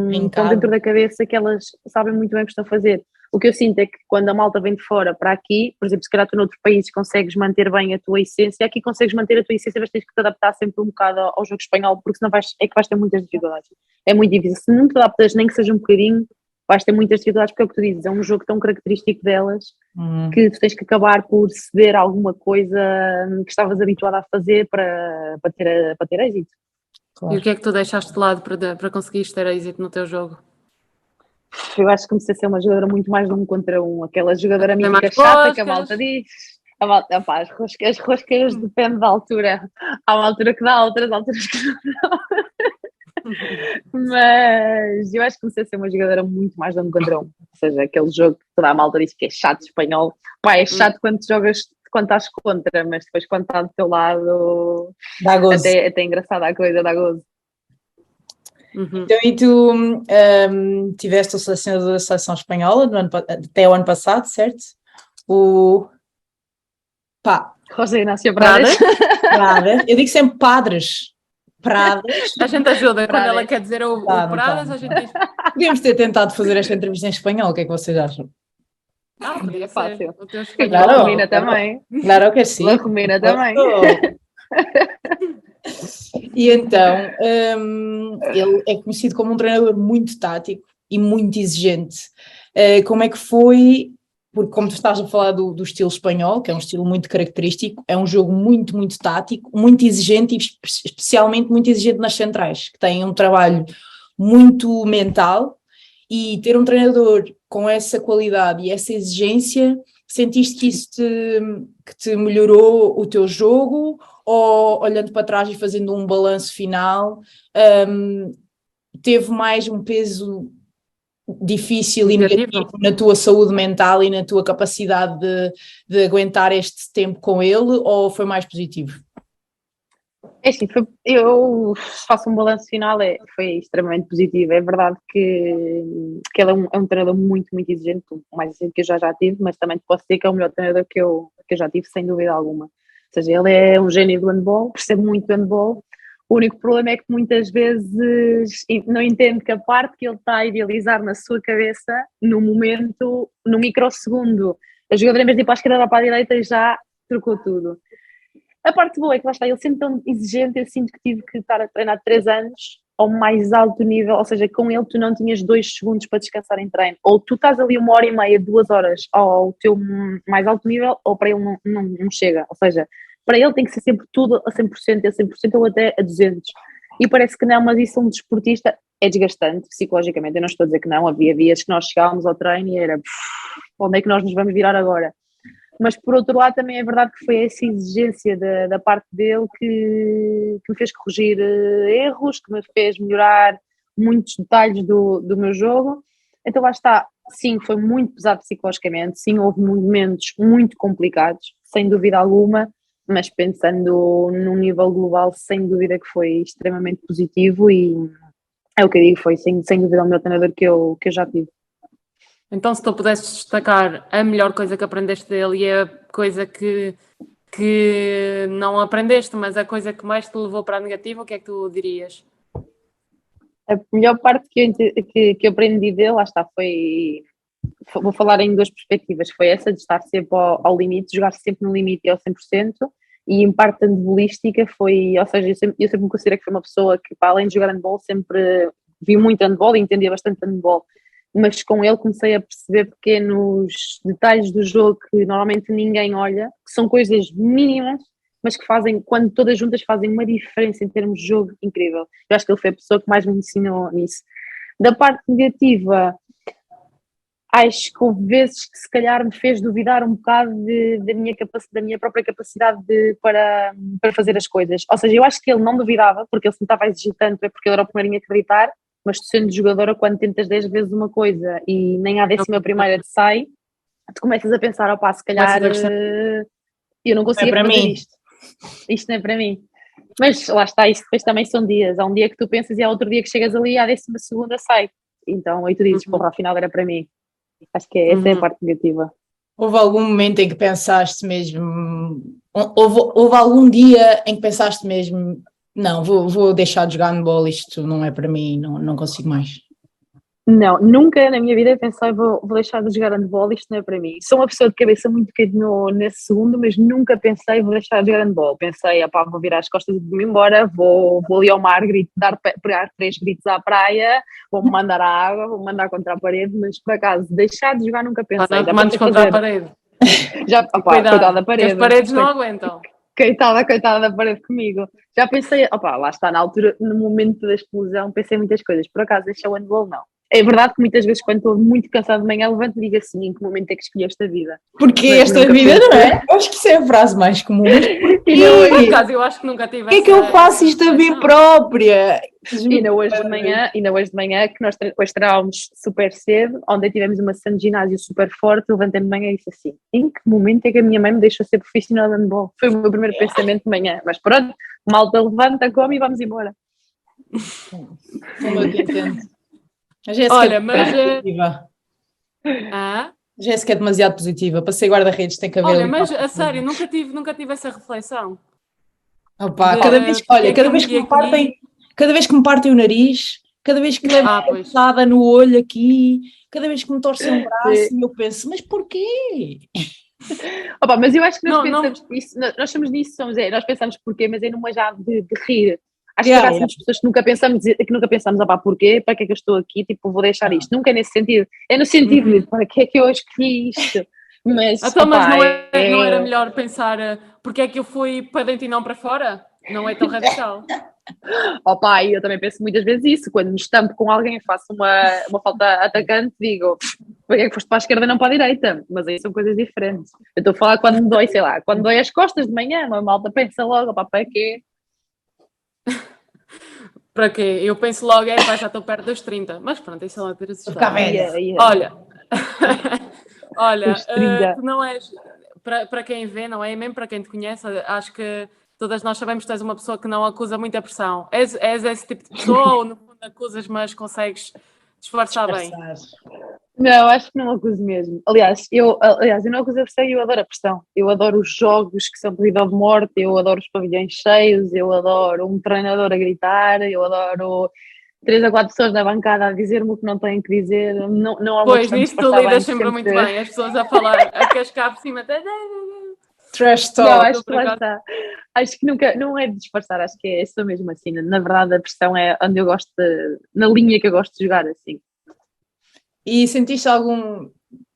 Speaker 3: dentro da cabeça que elas sabem muito bem o que estão a fazer. O que eu sinto é que quando a malta vem de fora para aqui, por exemplo, se calhar tu noutro país consegues manter bem a tua essência, aqui consegues manter a tua essência, mas tens que te adaptar sempre um bocado ao jogo espanhol, porque senão vais ter muitas dificuldades. É muito difícil. Se não te adaptas nem que seja um bocadinho, vais ter muitas dificuldades, porque é o que tu dizes, é um jogo tão característico delas que tu tens que acabar por ceder alguma coisa que estavas habituada a fazer para ter êxito.
Speaker 2: Claro. E o que é que tu deixaste de lado para conseguires ter êxito no teu jogo?
Speaker 3: Eu acho que comecei a ser uma jogadora muito mais de 1 contra 1, aquela jogadora mítica chata que a malta diz. As roscas depende da altura. Há uma altura que dá, outras alturas que não dá. Mas eu acho que comecei a ser uma jogadora muito mais de 1 contra 1. Ou seja, aquele jogo que toda a malta diz que é chato espanhol. Pá, é chato quando jogas, quando estás contra, mas depois quando está do teu lado
Speaker 1: dá gozo.
Speaker 3: Até engraçada a coisa, dá gozo.
Speaker 1: Então, e tu tiveste o selecionador da seleção espanhola até o ano passado, certo?
Speaker 3: José Inácio Pradas.
Speaker 1: Eu digo sempre Pradas.
Speaker 2: A gente ajuda quando ela quer dizer o Pradas, a gente diz.
Speaker 1: Podíamos ter tentado fazer esta entrevista em espanhol, o que é que vocês acham?
Speaker 3: Podia ser fácil.
Speaker 2: O teu espanhol.
Speaker 3: La Romina também.
Speaker 1: Claro que sim.
Speaker 3: La Romina também.
Speaker 1: E então, ele é conhecido como um treinador muito tático e muito exigente. Como é que foi? Porque como tu estás a falar do estilo espanhol, que é um estilo muito característico, é um jogo muito, muito tático, muito exigente e especialmente muito exigente nas centrais, que têm um trabalho muito mental, e ter um treinador com essa qualidade e essa exigência, sentiste que isso que te melhorou o teu jogo, ou olhando para trás e fazendo um balanço final, teve mais um peso difícil e negativo na tua saúde mental e na tua capacidade de aguentar este tempo com ele, ou foi mais positivo?
Speaker 3: É assim, eu faço um balanço final, foi extremamente positivo. É verdade que ele é um treinador muito, muito exigente, o mais exigente que eu já tive, mas também te posso dizer que é o melhor treinador que eu já tive, sem dúvida alguma. Ou seja, ele é um gênio do handball, percebe muito do handball. O único problema é que muitas vezes não entende que a parte que ele está a idealizar na sua cabeça, no momento, no microsegundo, a jogadora em vez de ir para a esquerda, vai para a direita, já trocou tudo. A parte boa é que lá está, ele sempre tão exigente, eu sinto que tive que estar a treinar 3 anos ao mais alto nível, ou seja, com ele tu não tinhas 2 segundos para descansar em treino, ou tu estás ali 1h30, 2 horas ao teu mais alto nível, ou para ele não chega, ou seja, para ele tem que ser sempre tudo a 100% ou até a 200%, e parece que não, mas isso um desportista é desgastante psicologicamente. Eu não estou a dizer que não, havia dias que nós chegávamos ao treino e era, onde é que nós nos vamos virar agora? Mas por outro lado também é verdade que foi essa exigência da parte dele que me fez corrigir erros, que me fez melhorar muitos detalhes do meu jogo. Então lá está, sim, foi muito pesado psicologicamente, sim, houve momentos muito complicados, sem dúvida alguma, mas pensando num nível global, sem dúvida que foi extremamente positivo, e é o que eu digo, foi sem dúvida o melhor treinador que eu já tive.
Speaker 2: Então, se tu pudesses destacar a melhor coisa que aprendeste dele e a coisa que não aprendeste, mas a coisa que mais te levou para a negativa, o que é que tu dirias?
Speaker 3: A melhor parte que eu aprendi dele, lá está, vou falar em 2 perspectivas, foi essa de estar sempre ao limite, jogar sempre no limite e ao 100%, e em parte handbolística foi, ou seja, eu sempre me considero que foi uma pessoa que, para além de jogar handball, sempre vi muito handball e entendia bastante handball. mas com ele comecei a perceber pequenos detalhes do jogo que normalmente ninguém olha, que são coisas mínimas, mas que fazem, quando todas juntas, fazem uma diferença em termos de jogo incrível. Eu acho que ele foi a pessoa que mais me ensinou nisso. Da parte negativa, acho que houve vezes que se calhar me fez duvidar um bocado da minha própria capacidade para fazer as coisas. Ou seja, eu acho que ele não duvidava, porque ele se me estava a exigir tanto, é porque ele era o primeiro em acreditar, mas tu sendo jogadora, quando tentas 10 vezes uma coisa e nem à 11ª te sai, tu começas a pensar, opá, se calhar eu não conseguia fazer isto. Isto não é para mim. Mas lá está, isso depois também são dias. Há um dia que tu pensas e há outro dia que chegas ali e à 12ª sai. Então aí tu dizes, porra, afinal era para mim. Acho que essa é a parte negativa.
Speaker 1: Houve algum momento em que pensaste mesmo, houve algum dia em que pensaste mesmo, não, vou deixar de jogar handball, isto não é para mim, não consigo mais.
Speaker 3: Não, nunca na minha vida pensei vou deixar de jogar handball, isto não é para mim. Sou uma pessoa de cabeça muito pequena nesse segundo, mas nunca pensei vou deixar de jogar handball. Pensei, opá, vou virar as costas e vou-me embora, vou ali ao mar, pegar 3 gritos à praia, vou-me mandar à água, vou-me mandar contra a parede, mas por acaso deixar de jogar nunca pensei.
Speaker 2: Não mandes contra a parede.
Speaker 3: Já, opá, coitada da parede.
Speaker 2: As paredes não aguentam.
Speaker 3: Coitada da parede comigo. Já pensei, opá, lá está, na altura, no momento da explosão, pensei muitas coisas. Por acaso, deixar o handball, não. É verdade que muitas vezes, quando estou muito cansada de manhã, levanto e digo assim: em que momento é que escolhi esta vida?
Speaker 1: Porque esta vida, não é? Eu acho que isso é a frase mais comum. Mas
Speaker 2: por acaso, eu acho que nunca tive.
Speaker 1: O que é que eu faço isto a mim própria?
Speaker 3: E ainda hoje de manhã, que nós depois estreámos super cedo, ontem tivemos uma sessão de ginásio super forte, levantei-me de manhã e disse assim: em que momento é que a minha mãe me deixou ser profissional de handball? Foi o meu primeiro pensamento de manhã. Mas pronto, malta levanta, come e vamos embora.
Speaker 1: Como eu te entendo. A Jéssica
Speaker 2: Olha, mas...
Speaker 1: positiva. A Jéssica é demasiado positiva. Para ser guarda-redes tem que haver...
Speaker 2: Olha, mas a sério, nunca tive essa reflexão.
Speaker 1: Opa, cada vez que me partem o nariz, cada vez que levo uma cabeçada no olho aqui, cada vez que me torcem um braço, eu penso, mas porquê?
Speaker 3: Opa, mas eu acho que nós pensamos nisso, nós somos nisso, nós pensamos porquê, mas é numa já de rir. Acho que há pessoas que nunca pensamos, opá, porquê? Para que é que eu estou aqui? Tipo, vou deixar isto. Nunca é nesse sentido. É no sentido de para que é que eu escolhi isto? Mas,
Speaker 2: então, mas não era melhor pensar porque é que eu fui para dentro e não para fora? Não é tão radical.
Speaker 3: Opa, eu também penso muitas vezes isso. Quando me estampo com alguém e faço uma falta atacante, digo, porque é que foste para a esquerda e não para a direita? Mas aí são coisas diferentes. Eu estou a falar quando me dói, sei lá, quando dói as costas de manhã, uma malta pensa logo, opá, para quê?
Speaker 2: Para quê? Eu penso logo, já estou perto dos 30. Mas pronto, isso é uma ter
Speaker 1: história.
Speaker 2: Olha, tu não és, para quem vê, não é? E mesmo para quem te conhece, acho que todas nós sabemos que tu és uma pessoa que não acusa muita pressão. És esse tipo de pessoa ou no fundo acusas, mas consegues disfarçar bem?
Speaker 3: Não, acho que não acuso mesmo. Aliás, eu não acuso a pressão, eu adoro a pressão. Eu adoro os jogos que são de vida ou de morte, eu adoro os pavilhões cheios, eu adoro um treinador a gritar, eu adoro 3 a 4 pessoas na bancada a dizer-me o que não têm que dizer. Não há uma
Speaker 2: pois, nisso tu lidas sempre muito bem, as pessoas a falar, a cascar por cima.
Speaker 1: Trash talk.
Speaker 3: Não, acho que lá está. Acho que nunca, não é de disfarçar, acho que é só mesmo assim. Na verdade, a pressão é onde eu gosto, na linha que eu gosto de jogar, assim.
Speaker 1: E sentiste algum,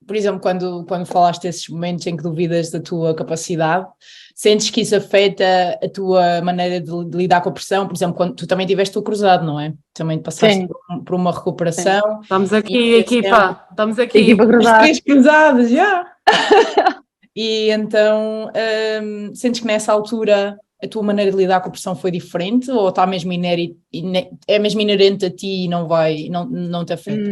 Speaker 1: por exemplo, quando falaste desses momentos em que duvidas da tua capacidade, sentes que isso afeta a tua maneira de lidar com a pressão? Por exemplo, quando tu também tiveste o cruzado, não é? Também passaste por uma recuperação.
Speaker 2: Sim. Estamos aqui, equipa. Estamos aqui.
Speaker 3: Equipa cruzada.
Speaker 1: As 3 cruzadas, já! E então, sentes que nessa altura a tua maneira de lidar com a pressão foi diferente ou está mesmo é mesmo inerente a ti e não te afeta?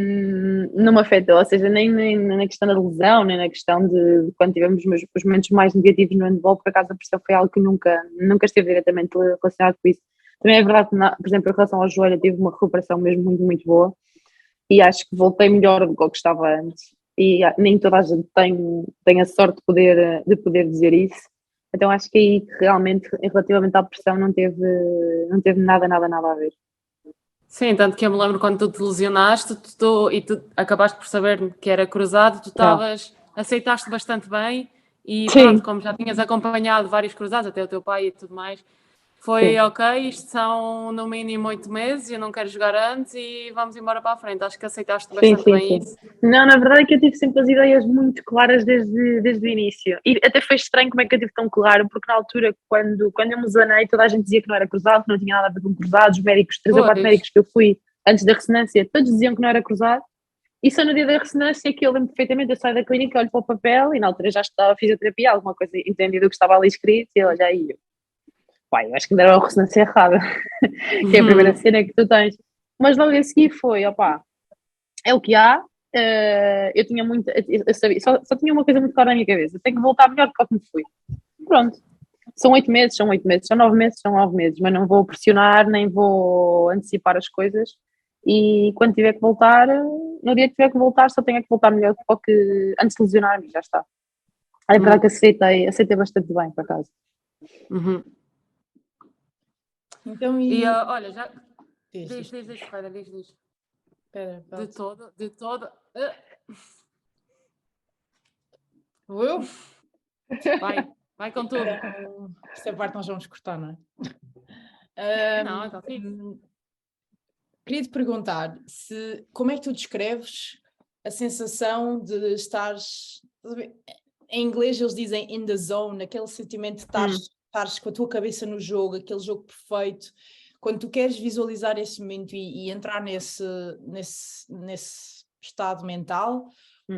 Speaker 3: Não me afetou, ou seja, nem na questão da lesão, nem na questão de quando tivemos os momentos mais negativos no handball, por acaso a pressão foi algo que nunca esteve diretamente relacionado com isso. Também é verdade que, por exemplo, em relação ao joelho, eu tive uma recuperação mesmo muito, muito boa e acho que voltei melhor do que o que estava antes. E nem toda a gente tem a sorte de poder dizer isso. Então acho que aí realmente, relativamente à pressão, não teve nada a ver.
Speaker 2: Sim, tanto que eu me lembro quando tu te lesionaste e tu acabaste por saber que era cruzado, aceitaste bastante bem e pronto, como já tinhas acompanhado vários cruzados, até o teu pai e tudo mais, Foi
Speaker 3: Sim.
Speaker 2: ok, isto são no mínimo 8 meses, eu não quero jogar antes e vamos embora para a frente. Acho que aceitaste bastante bem isso.
Speaker 3: Não, na verdade é que eu tive sempre as ideias muito claras desde o início. E até foi estranho como é que eu tive tão claro, porque na altura, quando eu me zanei, toda a gente dizia que não era cruzado, que não tinha nada a ver com cruzados, os médicos, 3 ou 4
Speaker 2: Pois.
Speaker 3: médicos que eu fui antes da ressonância, todos diziam que não era cruzado. E só no dia da ressonância que eu lembro perfeitamente, eu saio da clínica, olho para o papel e na altura já estava a fisioterapia, alguma coisa entendida do que estava ali escrito, e eu olho aí, pai, eu acho que ainda era a ressonância errada, que é a primeira cena que tu tens. Mas logo a seguir foi, opá, é o que há. Eu tinha muito, eu sabia, só tinha uma coisa muito clara na minha cabeça: tenho que voltar melhor do que como fui. Pronto, são 8 meses, são 8 meses, são 9 meses, são 9 meses, mas não vou pressionar, nem vou antecipar as coisas. E quando tiver que voltar, no dia que tiver que voltar, só tenho que voltar melhor do que antes de lesionar-me, já está. É verdade que aceitei bastante bem, por acaso.
Speaker 1: Então,
Speaker 2: E olha, já.
Speaker 1: Diz.
Speaker 2: Diz, espera, diz.
Speaker 1: Espera,
Speaker 2: De todo.
Speaker 1: Vou eu?
Speaker 2: Vai com tudo.
Speaker 1: Esta parte nós vamos cortar, não é?
Speaker 2: Não, está fixe.
Speaker 1: Queria te perguntar como é que tu descreves a sensação de estares. Em inglês eles dizem in the zone, aquele sentimento de estares com a tua cabeça no jogo, aquele jogo perfeito. Quando tu queres visualizar esse momento e entrar nesse estado mental,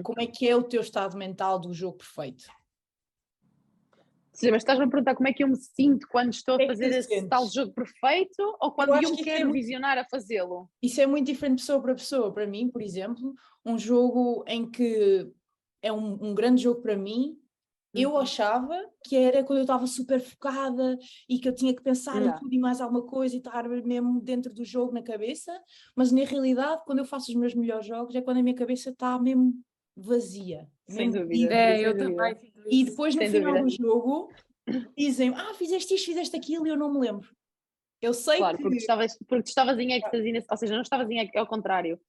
Speaker 1: como é que é o teu estado mental do jogo perfeito?
Speaker 3: Sim, mas estás-me a perguntar como é que eu me sinto quando estou a
Speaker 1: que
Speaker 3: fazer
Speaker 1: tu
Speaker 3: esse
Speaker 1: sentes?
Speaker 3: tal jogo perfeito ou quando
Speaker 1: acho
Speaker 3: eu me
Speaker 1: que
Speaker 3: quero visionar a fazê-lo?
Speaker 1: Isso é muito diferente de pessoa para pessoa. Para mim, por exemplo, um jogo em que é um grande jogo para mim, eu achava que era quando eu estava super focada e que eu tinha que pensar em tudo e mais alguma coisa e estar mesmo dentro do jogo na cabeça, mas na realidade, quando eu faço os meus melhores jogos, é quando a minha cabeça está mesmo vazia.
Speaker 3: Sem
Speaker 1: mesmo
Speaker 3: dúvida.
Speaker 2: Eu também sinto isso.
Speaker 1: E depois, no
Speaker 3: Sem
Speaker 1: final
Speaker 3: dúvida.
Speaker 1: do jogo, dizem, fizeste isto, fizeste aquilo, e eu não me lembro. Eu sei
Speaker 3: Claro,
Speaker 1: que...
Speaker 3: porque tu estavas em êxtase, ou seja, não estavas em êxtase, ao contrário.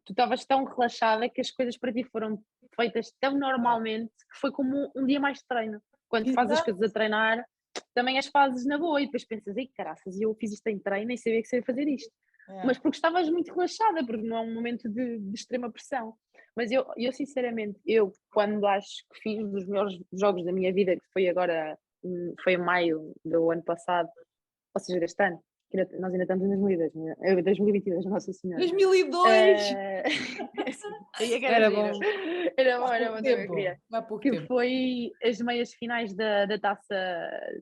Speaker 3: Tu estavas tão relaxada que as coisas para ti foram feitas tão normalmente que foi como um dia mais de treino. Quando fazes as coisas a treinar, também as fazes na boa e depois pensas, ei caraças, eu fiz isto em treino e sabia que sabia fazer isto. Mas porque estavas muito relaxada, porque não é um momento de extrema pressão. Mas eu sinceramente, quando acho que fiz um dos melhores jogos da minha vida, que foi agora, foi em maio do ano passado, ou seja, deste ano, que nós ainda estamos em 2022, 2022, Nossa Senhora.
Speaker 1: 2002!
Speaker 2: Era bom.
Speaker 3: Era bom, também queria.
Speaker 1: Há pouco
Speaker 3: Que
Speaker 1: tempo.
Speaker 3: foi as meias finais da taça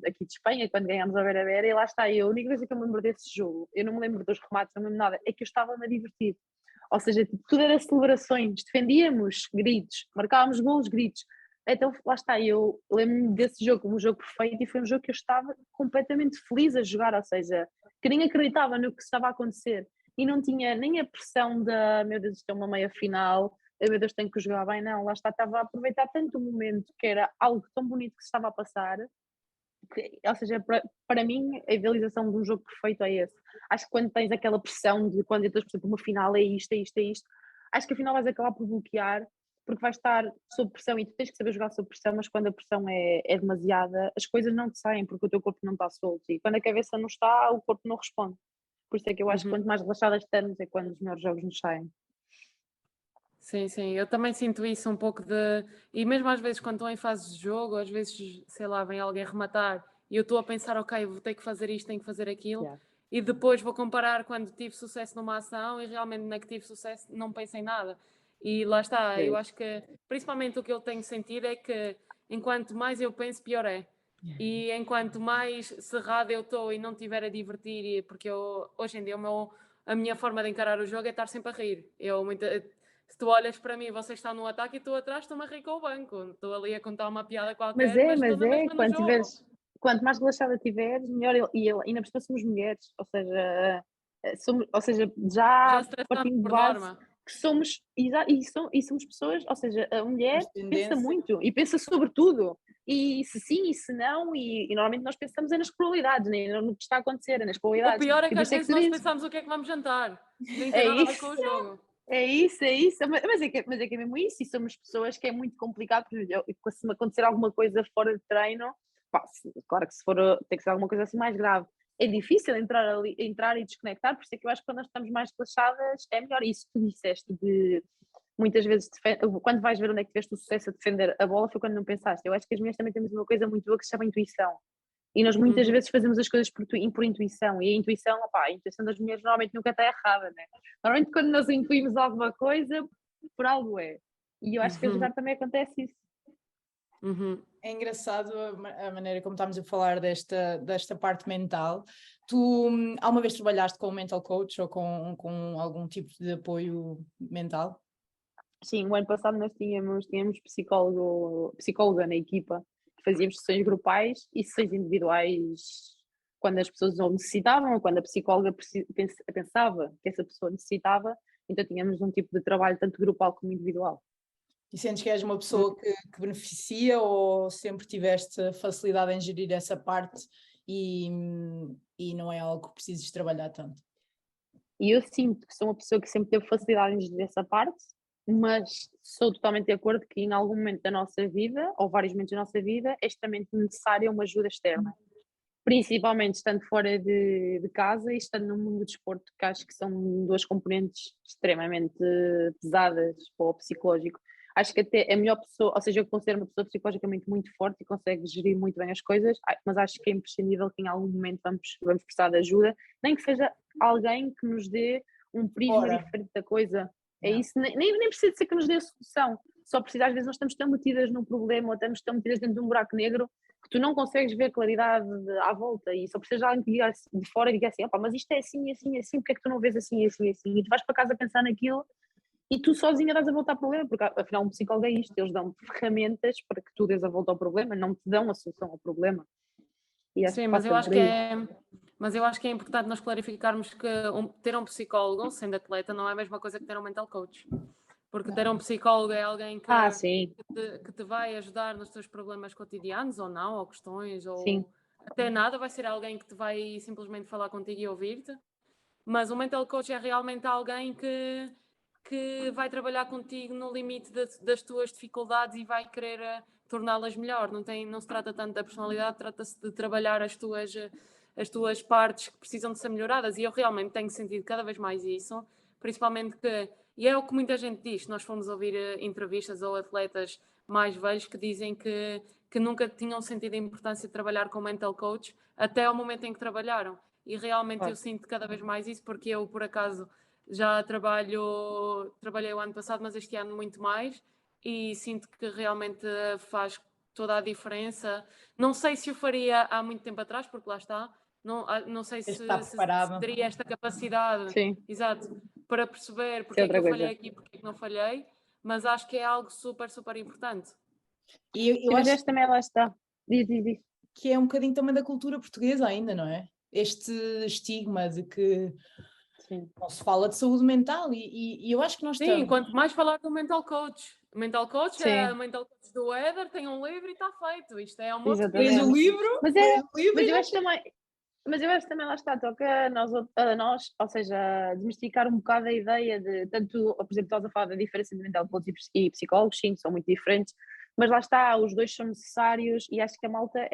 Speaker 3: aqui de Espanha, quando ganhámos a Beira-Beira, e lá está eu. A única coisa que eu me lembro desse jogo, eu não me lembro dos remates, não me lembro nada, é que eu estava-me a divertir. Ou seja, tudo era celebrações, defendíamos, gritos, marcávamos golos, gritos. Então lá está, eu lembro-me desse jogo como um jogo perfeito e foi um jogo que eu estava completamente feliz a jogar, ou seja, que nem acreditava no que estava a acontecer e não tinha nem a pressão da meu Deus, isto é uma meia final, meu Deus, tenho que jogar bem, não, lá está, estava a aproveitar tanto o momento que era algo tão bonito que se estava a passar, ou seja, para mim a idealização de um jogo perfeito é esse. Acho que quando tens aquela pressão de quando entras, por exemplo, uma final é isto, acho que afinal vais acabar por bloquear porque vais estar sob pressão e tu tens que saber jogar sob pressão, mas quando a pressão é demasiada, as coisas não te saem porque o teu corpo não está solto e quando a cabeça não está, o corpo não responde. Por isso é que eu acho que quanto mais relaxadas estamos é quando os melhores jogos nos saem.
Speaker 2: Sim, eu também sinto isso um pouco de... E mesmo às vezes quando estou em fase de jogo, às vezes, sei lá, vem alguém rematar e eu estou a pensar, ok, vou ter que fazer isto, tenho que fazer aquilo, e depois vou comparar quando tive sucesso numa ação e realmente na que tive sucesso não penso em nada. E lá está, eu acho que principalmente o que eu tenho sentido é que enquanto mais eu penso, pior é. E enquanto mais cerrada eu estou e não estiver a divertir, porque hoje em dia a minha forma de encarar o jogo é estar sempre a rir. Se tu olhas para mim, você está no ataque e tu atrás, estou-me a rir com o banco. Estou ali a contar uma piada qualquer, mas estou na mesma no jogo.
Speaker 3: Quanto mais relaxada tiveres, melhor. E ainda por cima somos mulheres, ou seja, já partindo de base
Speaker 2: norma.
Speaker 3: que somos, e somos pessoas, ou seja, a mulher pensa muito e pensa sobre tudo. E se sim e se não, e normalmente nós pensamos nas probabilidades, nem no que está a acontecer, nas probabilidades.
Speaker 2: O pior é que
Speaker 3: e
Speaker 2: às vezes nós pensamos o que é que vamos jantar. Nem tem nada a ver com o jogo.
Speaker 3: É isso, mas é que é mesmo isso, e somos pessoas que é muito complicado, porque se me acontecer alguma coisa fora de treino, claro que se for, tem que ser alguma coisa assim mais grave, é difícil entrar e desconectar, por isso é que eu acho que quando nós estamos mais relaxadas é melhor. Isso que tu disseste de muitas vezes, quando vais ver onde é que tiveste o sucesso a defender a bola, foi quando não pensaste. Eu acho que as mulheres também temos uma coisa muito boa que se chama intuição. E nós muitas vezes fazemos as coisas por intuição, e a intuição, opá, a intuição das mulheres normalmente nunca está errada, né? Normalmente quando nós intuímos alguma coisa, por algo é. E eu acho que a jogar também acontece isso.
Speaker 1: É engraçado a maneira como estamos a falar desta parte mental. Tu alguma vez trabalhaste com um mental coach ou com algum tipo de apoio mental?
Speaker 3: Sim, o ano passado nós tínhamos psicóloga na equipa, fazíamos sessões grupais e sessões individuais quando as pessoas o necessitavam ou quando a psicóloga pensava que essa pessoa necessitava, então tínhamos um tipo de trabalho tanto grupal como individual.
Speaker 1: E sentes que és uma pessoa que beneficia ou sempre tiveste facilidade em gerir essa parte e não é algo que precises trabalhar tanto?
Speaker 3: E eu sinto que sou uma pessoa que sempre teve facilidade em gerir essa parte, mas sou totalmente de acordo que em algum momento da nossa vida, ou vários momentos da nossa vida, é extremamente necessária uma ajuda externa. Principalmente estando fora de casa e estando no mundo do desporto, que acho que são duas componentes extremamente pesadas para o psicológico. Acho que até a melhor pessoa, ou seja, eu considero uma pessoa psicologicamente muito forte e consegue gerir muito bem as coisas, mas acho que é imprescindível que em algum momento vamos precisar de ajuda, nem que seja alguém que nos dê um prisma diferente da coisa. É isso, nem precisa ser que nos dê a solução, só precisa, às vezes nós estamos tão metidas num problema ou estamos tão metidas dentro de um buraco negro que tu não consegues ver claridade à volta e só precisas de alguém que diga de fora e diga assim, opa, mas isto é assim, assim, assim, porque é que tu não vês assim, assim, assim? E tu vais para casa pensar naquilo e tu sozinha dás a volta ao problema, porque afinal um psicólogo é isto, eles dão ferramentas para que tu dês a volta ao problema, não te dão a solução ao problema. E acho
Speaker 2: Sim,
Speaker 3: que
Speaker 2: mas eu
Speaker 3: passa
Speaker 2: acho
Speaker 3: por
Speaker 2: que
Speaker 3: aí.
Speaker 2: mas eu acho que é importante nós clarificarmos que ter um psicólogo, sendo atleta, não é a mesma coisa que ter um mental coach. Porque ter um psicólogo é alguém
Speaker 3: Sim.
Speaker 2: que te vai ajudar nos teus problemas cotidianos ou não, ou questões,
Speaker 3: Sim.
Speaker 2: ou até nada, vai ser alguém que te vai simplesmente falar contigo e ouvir-te. Mas o mental coach é realmente alguém que vai trabalhar contigo no limite das tuas dificuldades e vai querer torná-las melhor. Não se trata tanto da personalidade, trata-se de trabalhar as tuas partes que precisam de ser melhoradas. E eu realmente tenho sentido cada vez mais isso, principalmente e é o que muita gente diz, nós fomos ouvir entrevistas ou atletas mais velhos que dizem que nunca tinham sentido a importância de trabalhar com mental coach até ao momento em que trabalharam. E realmente eu sinto cada vez mais isso, porque eu, por acaso, já trabalhei o ano passado, mas este ano muito mais, e sinto que realmente faz toda a diferença. Não sei se o faria há muito tempo atrás, porque lá está, não sei se teria esta capacidade, exato, para perceber porque é que eu falhei aqui e porque é que não falhei, mas acho que é algo super, super importante.
Speaker 1: E eu acho
Speaker 3: também lá está. Diz.
Speaker 1: Que é um bocadinho também da cultura portuguesa ainda, não é? Este estigma de que não se fala de saúde mental e eu acho que nós
Speaker 2: Sim,
Speaker 1: estamos...
Speaker 2: quanto mais falar do mental coach. O mental coach é
Speaker 3: Sim.
Speaker 2: o mental coach do Éder, tem um livro e está feito. Isto é uma
Speaker 1: Fez o livro,
Speaker 3: mas
Speaker 1: e
Speaker 3: eu acho também, mas eu acho que também lá está, toca a nós, ou seja, desmistificar um bocado a ideia de, tanto, por exemplo, estás a falar da diferença entre mental coach e psicólogos, sim, são muito diferentes, mas lá está, os dois são necessários e acho que a malta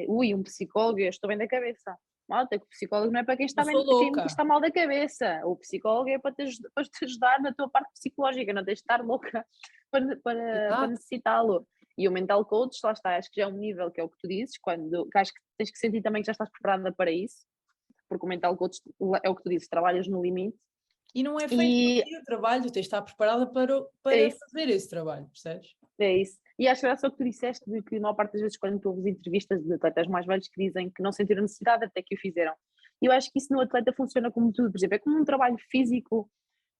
Speaker 3: um psicólogo, eu estou bem da cabeça. Malta, que o psicólogo não é para quem está, quem está mal da cabeça, o psicólogo é para te ajudar na tua parte psicológica, não tens de estar louca para necessitá-lo. E o mental coach, lá está, acho que já é um nível que é o que tu dizes, que acho que tens que sentir também que já estás preparada para isso, porque o mental coach é o que tu dizes, trabalhas no limite.
Speaker 1: E não é feito por ti o trabalho, tens de estar preparada para fazer esse trabalho, percebes?
Speaker 3: É isso. E acho que era só o que tu disseste, de que a maior parte das vezes quando tu ouves entrevistas de atletas mais velhos que dizem que não sentiram necessidade até que o fizeram. E eu acho que isso no atleta funciona como tudo, por exemplo, é como um trabalho físico,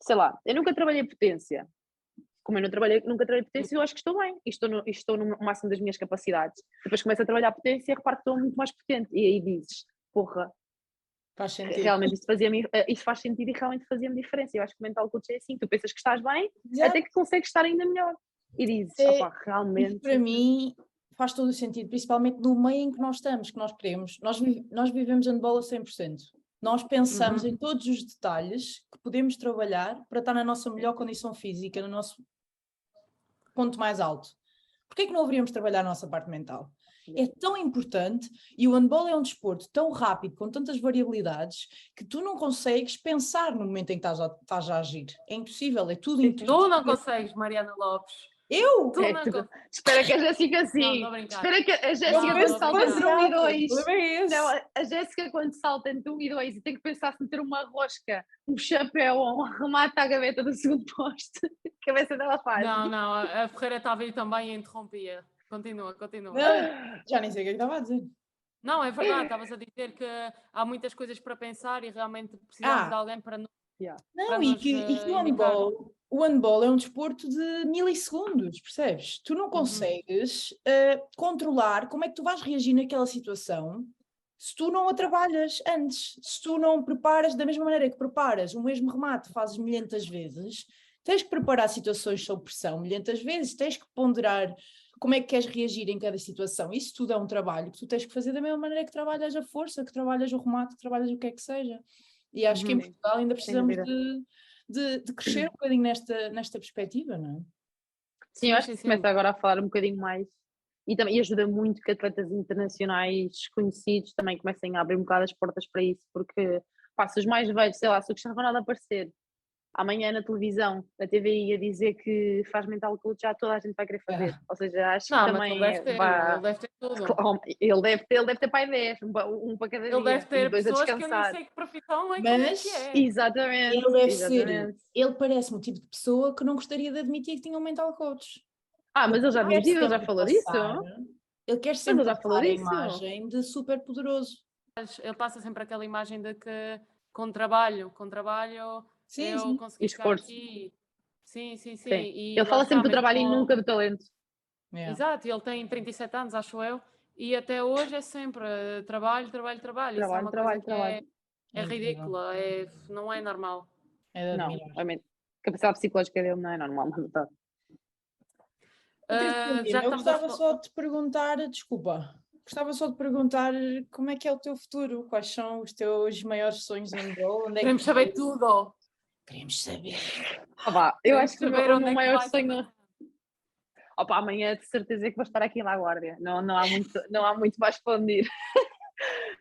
Speaker 3: sei lá, eu nunca trabalhei potência, como eu nunca trabalhei potência, eu acho que estou bem, e estou no máximo das minhas capacidades. Depois começo a trabalhar potência e reparo que estou muito mais potente, e aí dizes, porra,
Speaker 1: faz sentido.
Speaker 3: Realmente isto faz sentido e realmente fazia-me diferença. Eu acho que o mental coach é assim, tu pensas que estás bem, até que consegues estar ainda melhor. E dizes, opá, realmente...
Speaker 1: Isso para mim faz todo o sentido, principalmente no meio em que nós estamos, que nós queremos. Nós vivemos handball a 100%. Nós pensamos em todos os detalhes que podemos trabalhar para estar na nossa melhor condição física, no nosso ponto mais alto. Porquê é que não haveríamos trabalhar a nossa parte mental? É tão importante e o handball é um desporto tão rápido, com tantas variabilidades, que tu não consegues pensar no momento em que estás a agir. É impossível, é tudo intuitivo.
Speaker 2: Tu não consegues, Mariana Lopes.
Speaker 1: Eu?
Speaker 2: Tu não consegues.
Speaker 3: Espera que a Jéssica
Speaker 2: Não,
Speaker 3: sim.
Speaker 2: estou a brincar.
Speaker 3: Espera que a
Speaker 1: Eu
Speaker 3: Jéssica
Speaker 2: Não,
Speaker 3: quando
Speaker 1: penso
Speaker 2: estou a
Speaker 3: salta
Speaker 2: brincar.
Speaker 3: entre 1 e 2.
Speaker 1: O problema é esse.
Speaker 3: Não, a Jéssica quando salta entre 1 e 2 e tem que pensar se meter uma rosca, um chapéu ou um remate à gaveta do segundo posto, a cabeça dela faz.
Speaker 2: Não, a Ferreira estava aí também e interrompia. Continua.
Speaker 1: Não, já nem sei o que é que estava a dizer.
Speaker 2: Não, é verdade, estavas a dizer que há muitas coisas para pensar e realmente precisamos de alguém para nos.
Speaker 1: Não, e que o handball é um desporto de milissegundos, percebes? Tu não consegues controlar como é que tu vais reagir naquela situação se tu não a trabalhas antes, se tu não preparas da mesma maneira que preparas o mesmo remate, fazes milhentas vezes, tens que preparar situações sob pressão milhentas vezes, tens que ponderar como é que queres reagir em cada situação. Isso tudo é um trabalho que tu tens que fazer da mesma maneira que trabalhas a força, que trabalhas o remate, que trabalhas o que é que seja. E acho que em Portugal ainda precisamos de crescer um bocadinho nesta perspectiva, não é?
Speaker 3: Sim, eu acho que se começa agora a falar um bocadinho mais e ajuda muito que atletas internacionais conhecidos também comecem a abrir um bocado as portas para isso, porque se os mais velhos, sei lá, se o Cristiano Ronaldo aparecer amanhã na televisão, na TVI, a dizer que faz mental coach, já toda a gente vai querer fazer. Ou seja, acho que também
Speaker 2: ele deve ter tudo.
Speaker 3: Ele deve ter pai 10, um para cada dia.
Speaker 2: Ele deve ter
Speaker 3: dois
Speaker 2: pessoas
Speaker 3: a
Speaker 2: que eu
Speaker 3: descansar.
Speaker 2: nem sei que profissão é
Speaker 1: Mas
Speaker 2: que é.
Speaker 3: Exatamente.
Speaker 1: Ele deve ser, ele parece-me o tipo de pessoa que não gostaria de admitir que tinha um mental coach.
Speaker 3: Mas ele já admitiu, ele já falou disso.
Speaker 1: Ele quer sempre
Speaker 3: já falou
Speaker 1: passar a
Speaker 3: disso.
Speaker 1: imagem de super poderoso.
Speaker 2: Ele passa sempre aquela imagem de que com trabalho eu consegui chegar aqui. Sim. E
Speaker 3: ele fala sempre do trabalho e nunca do talento.
Speaker 2: Exato, ele tem 37 anos, acho eu, e até hoje é sempre trabalho. Isso é uma coisa que é ridícula, não é normal.
Speaker 1: É de
Speaker 3: não,
Speaker 1: admirar.
Speaker 3: a capacidade psicológica dele não é normal, na verdade.
Speaker 1: Eu gostava só de te perguntar, desculpa, como é que é o teu futuro, quais são os teus maiores sonhos no handball?
Speaker 2: Queremos saber tudo.
Speaker 1: Queremos saber.
Speaker 3: Eu acho que o meu maior sonho... amanhã de certeza que vou estar aqui na Guardia, não há muito mais para onde ir.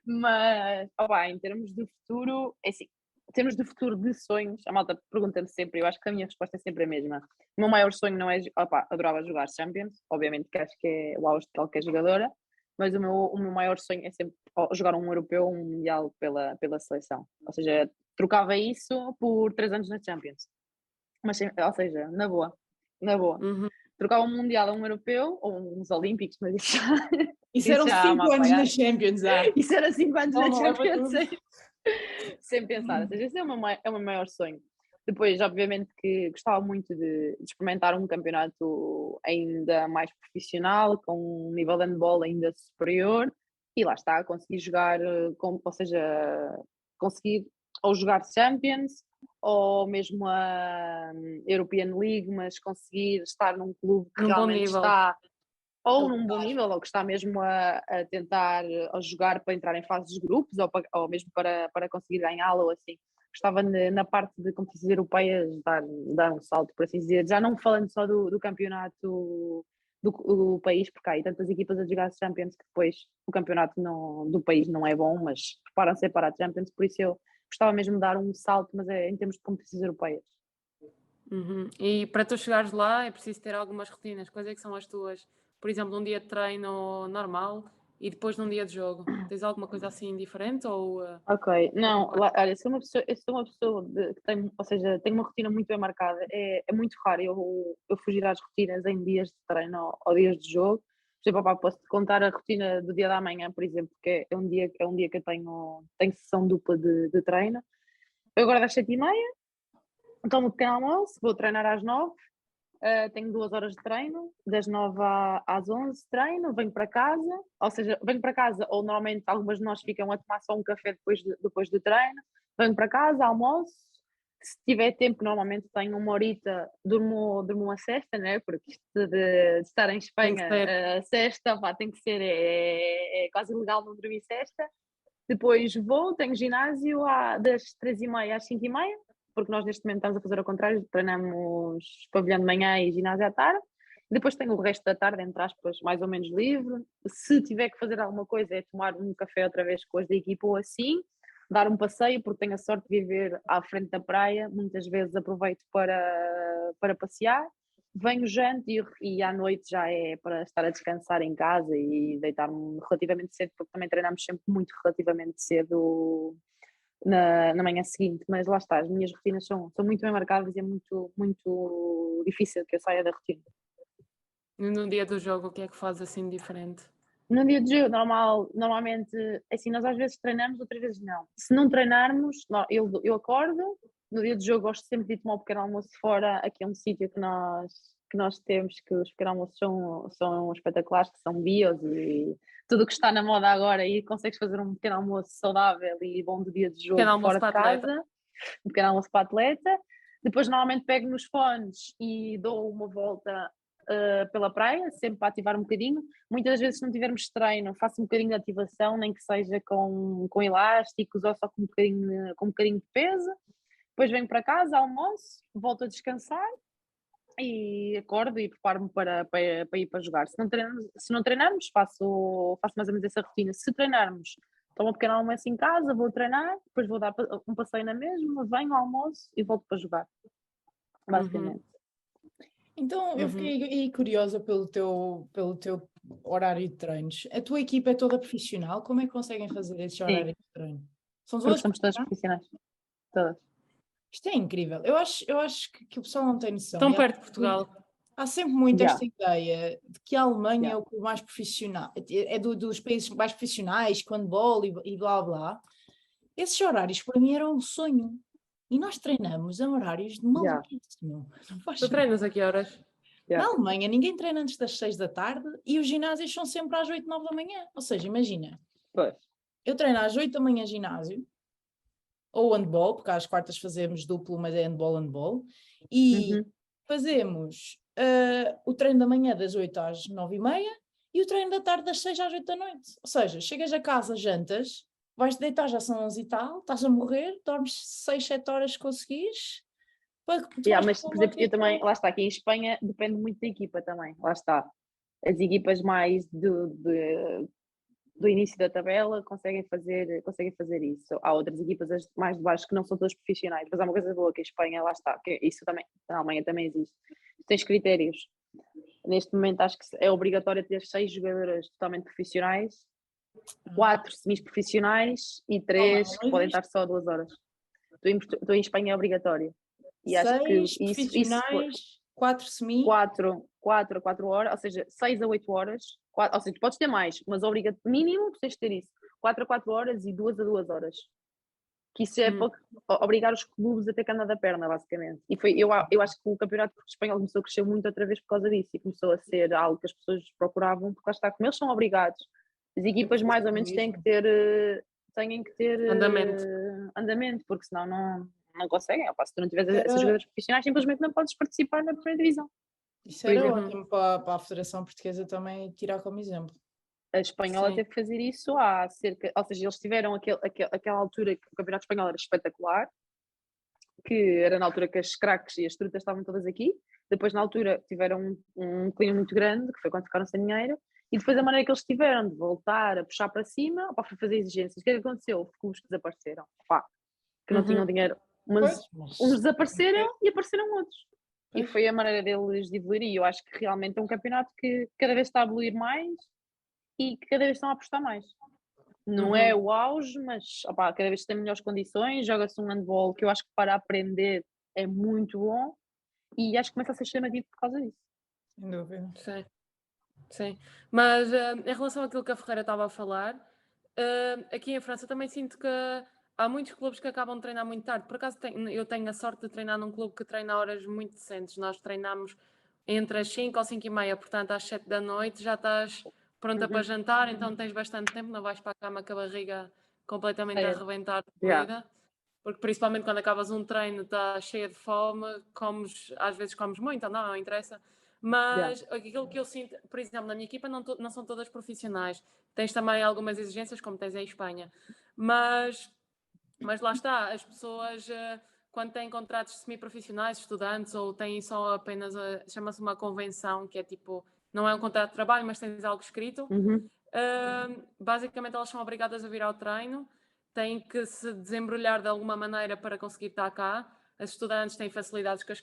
Speaker 3: Mas, em termos de futuro, é assim, em termos de futuro de sonhos, a malta pergunta-me sempre, eu acho que a minha resposta é sempre a mesma. O meu maior sonho não é, adorava jogar Champions, obviamente que acho que é o auge de qualquer jogadora, mas o meu maior sonho é sempre jogar um europeu, um mundial pela seleção. Ou seja, trocava isso por 3 anos na Champions. Mas, ou seja, na boa. Trocava um mundial a um europeu, ou uns olímpicos, mas
Speaker 1: isso eram 5 anos na Champions,
Speaker 3: Isso era 5 anos na Champions, sem pensar. Ou seja, esse é o meu maior sonho. Depois, obviamente, que gostava muito de experimentar um campeonato ainda mais profissional, com um nível de handball ainda superior, e lá está, conseguir jogar, ou seja, conseguir ou jogar Champions, ou mesmo a European League, mas conseguir estar num clube que realmente está ou num bom nível, ou que está mesmo a tentar a jogar para entrar em fases de grupos, ou mesmo para conseguir ganhá-la, ou assim. Gostava na parte de competições europeias dar um salto, por assim dizer, já não falando só do campeonato do país, porque há aí tantas equipas a jogar Champions que depois o campeonato do país não é bom, mas preparam-se para a Champions, por isso eu gostava mesmo de dar um salto, mas é em termos de competições europeias.
Speaker 2: E para tu chegares lá é preciso ter algumas rotinas. Quais é que são as tuas? Por exemplo, um dia de treino normal e depois num dia de jogo. Tens alguma coisa assim diferente?
Speaker 3: Ok, não, olha, sou uma pessoa que tem, ou seja, tem uma rotina muito bem marcada. É muito raro eu fugir às rotinas em dias de treino ou dias de jogo. Por exemplo, posso-te contar a rotina do dia da manhã, por exemplo, que é um dia que eu tenho sessão dupla de treino. Eu agora às 7h30, tomo um pequeno almoço, vou treinar às 9h, tenho 2 horas de treino, das 9 às 11 treino, venho para casa, ou normalmente algumas de nós ficam a tomar só um café depois do treino, venho para casa, almoço, se tiver tempo, normalmente tenho 1 horita, durmo uma sesta, né? Porque isto de estar em Espanha, a sesta, tem que ser, é quase ilegal não dormir sesta. Depois tenho ginásio das 3h30 às 5h30, porque nós neste momento estamos a fazer ao contrário, treinamos pavilhão de manhã e ginásio à tarde, Depois tenho o resto da tarde, entre aspas, mais ou menos livre. Se tiver que fazer alguma coisa, é tomar um café outra vez com as da equipa ou assim, dar um passeio, porque tenho a sorte de viver à frente da praia. Muitas vezes aproveito para passear. Venho, janto e à noite já é para estar a descansar em casa e deitar-me relativamente cedo, porque também treinamos sempre muito relativamente cedo na manhã seguinte. Mas lá está, as minhas rotinas são muito bem marcadas e é muito, muito difícil que eu saia da rotina.
Speaker 2: E no dia do jogo, o que é que faz assim diferente?
Speaker 3: No dia de jogo, normalmente, assim, nós às vezes treinamos, outras vezes não. Se não treinarmos, eu acordo, no dia de jogo gosto sempre de ir tomar um pequeno almoço fora, aqui é um sítio que nós temos, que os pequenos almoços são espetaculares, que são bios e tudo o que está na moda agora, e consegues fazer um pequeno almoço saudável e bom do dia de
Speaker 2: Pequeno
Speaker 3: jogo
Speaker 2: almoço
Speaker 3: fora de
Speaker 2: para atleta.
Speaker 3: casa, um pequeno almoço para atleta. Depois normalmente pego nos fones e dou uma volta pela praia, sempre para ativar um bocadinho. Muitas das vezes, se não tivermos treino, faço um bocadinho de ativação, nem que seja com elásticos ou só com um bocadinho de peso. Depois venho para casa, almoço, volto a descansar e acordo e preparo-me para ir para jogar. Se não treinarmos, faço mais ou menos essa rotina. Se treinarmos, tomo um pequeno almoço em casa, vou treinar, depois vou dar um passeio na mesma, venho, almoço e volto para jogar. Basicamente.
Speaker 1: Então, eu fiquei aí curiosa pelo teu horário de treinos. A tua equipa é toda profissional? Como é que conseguem fazer esse horário
Speaker 3: Sim,
Speaker 1: de treino? São
Speaker 3: porque
Speaker 1: todas
Speaker 3: somos todas
Speaker 1: profissionais?
Speaker 3: profissionais. Todas.
Speaker 1: Isto é incrível. Eu acho que o pessoal não tem noção.
Speaker 2: Tão
Speaker 1: E
Speaker 2: perto de Portugal.
Speaker 1: há sempre muito
Speaker 3: Já,
Speaker 1: esta ideia de que a Alemanha é
Speaker 3: já.
Speaker 1: o clube mais profissional, é dos países mais profissionais, com handball e blá blá. Esses horários para mim eram um sonho. E nós treinamos a horários de
Speaker 3: Já,
Speaker 1: maluquice, meu. Não faz
Speaker 2: Tu
Speaker 1: sentido.
Speaker 2: treinas a que horas?
Speaker 1: Na
Speaker 3: já.
Speaker 1: Alemanha, ninguém treina antes das 6 da tarde e os ginásios são sempre às 8, 9 da manhã. Ou seja, imagina,
Speaker 3: Pois.
Speaker 1: eu treino às 8 da manhã ginásio, ou handball, porque às quartas fazemos duplo, mas é handball, handball, e
Speaker 3: Uhum.
Speaker 1: fazemos o treino da manhã das 8 às 9 e meia e o treino da tarde das 6 às 8 da noite. Ou seja, chegas a casa, jantas, vais-te deitar, já são 11 e tal, estás a morrer, dormes 6, 7 horas se conseguires, para que tu
Speaker 3: Yeah,
Speaker 1: vais
Speaker 3: mas,
Speaker 1: para
Speaker 3: por
Speaker 1: o
Speaker 3: exemplo,
Speaker 1: outro
Speaker 3: eu
Speaker 1: dia
Speaker 3: também, lá está, aqui em Espanha depende muito da equipa também, lá está. As equipas mais do início da tabela conseguem fazer isso. Há outras equipas mais de baixo que não são todas profissionais, mas há uma coisa boa que a Espanha, lá está, que isso também, na Alemanha também existe. Tu tens critérios. Neste momento acho que é obrigatório ter 6 jogadoras totalmente profissionais, 4 semis-profissionais e
Speaker 1: Não,
Speaker 3: 3 que
Speaker 1: não
Speaker 3: podem
Speaker 1: existe.
Speaker 3: estar só 2 horas. Tu em Espanha é obrigatório. E acho que
Speaker 1: 6
Speaker 3: isso foi
Speaker 1: profissionais, 4 semi.
Speaker 3: 4 a 4 horas, ou seja, 6 a 8 horas, ou seja, tu podes ter mais, mas mínimo tu tens de ter isso. 4 a 4 horas e 2 a 2 horas. Que isso é para obrigar os clubes a ter que andar da perna, basicamente. E eu acho que o campeonato espanhol começou a crescer muito outra vez por causa disso e começou a ser algo que as pessoas procuravam, porque lá está, como eles são obrigados, as
Speaker 1: Eu
Speaker 3: equipas mais ou menos têm que
Speaker 1: mesmo.
Speaker 3: ter,
Speaker 2: Andamento.
Speaker 3: andamento, porque senão não conseguem. Opa, se tu não tiveres essas
Speaker 1: Era,
Speaker 3: jogadoras profissionais, simplesmente não podes participar na primeira divisão,
Speaker 1: isso
Speaker 3: por
Speaker 1: era
Speaker 3: exemplo.
Speaker 1: ótimo para a Federação Portuguesa também tirar como exemplo.
Speaker 3: A espanhola
Speaker 2: Sim.
Speaker 3: teve que fazer isso há cerca, ou seja, eles tiveram aquela altura que o campeonato espanhol era espetacular, que era na altura que as craques e as trutas estavam todas aqui. Depois, na altura, tiveram um clima muito grande, que foi quando ficaram sem dinheiro. E depois, a maneira que eles tiveram de voltar a puxar para cima, opa, foi fazer exigências. O que é que aconteceu? Os clubes que desapareceram, pá, que não tinham dinheiro.
Speaker 1: Pois,
Speaker 3: Mas uns
Speaker 1: mas
Speaker 3: desapareceram e apareceram outros. E
Speaker 1: pois.
Speaker 3: foi a maneira deles de evoluir. E eu acho que realmente é um campeonato que cada vez está a evoluir mais e que cada vez estão a apostar mais. Não é o auge, mas opá, cada vez tem melhores condições, joga-se um handball que eu acho que para aprender é muito bom e acho que começa a ser chamativo por causa disso.
Speaker 1: Sem dúvida.
Speaker 2: Sim, sim. Mas em relação àquilo que a Ferreira estava a falar, aqui em França também sinto que há muitos clubes que acabam de treinar muito tarde. Por acaso eu tenho a sorte de treinar num clube que treina a horas muito decentes. Nós treinamos entre as 5 ou 5 e meia, portanto às 7 da noite já estás pronta para
Speaker 3: Uhum.
Speaker 2: jantar, então tens bastante tempo, não vais para a cama com a barriga completamente a
Speaker 3: É,
Speaker 2: arrebentar de
Speaker 3: já.
Speaker 2: comida. Porque principalmente quando acabas um treino, estás cheia de fome, às vezes comes muito, não interessa.
Speaker 3: Já.
Speaker 2: Mas aquilo que eu sinto, por exemplo, na minha equipa não são todas profissionais. Tens também algumas exigências, como tens em Espanha. Mas lá está, as pessoas quando têm contratos semi-profissionais, estudantes, ou têm só apenas, chama-se uma convenção, que é tipo, não é um contrato de trabalho, mas tens algo escrito. Basicamente elas são obrigadas a vir ao treino, têm que se desembrulhar de alguma maneira para conseguir estar cá. As estudantes têm facilidades com as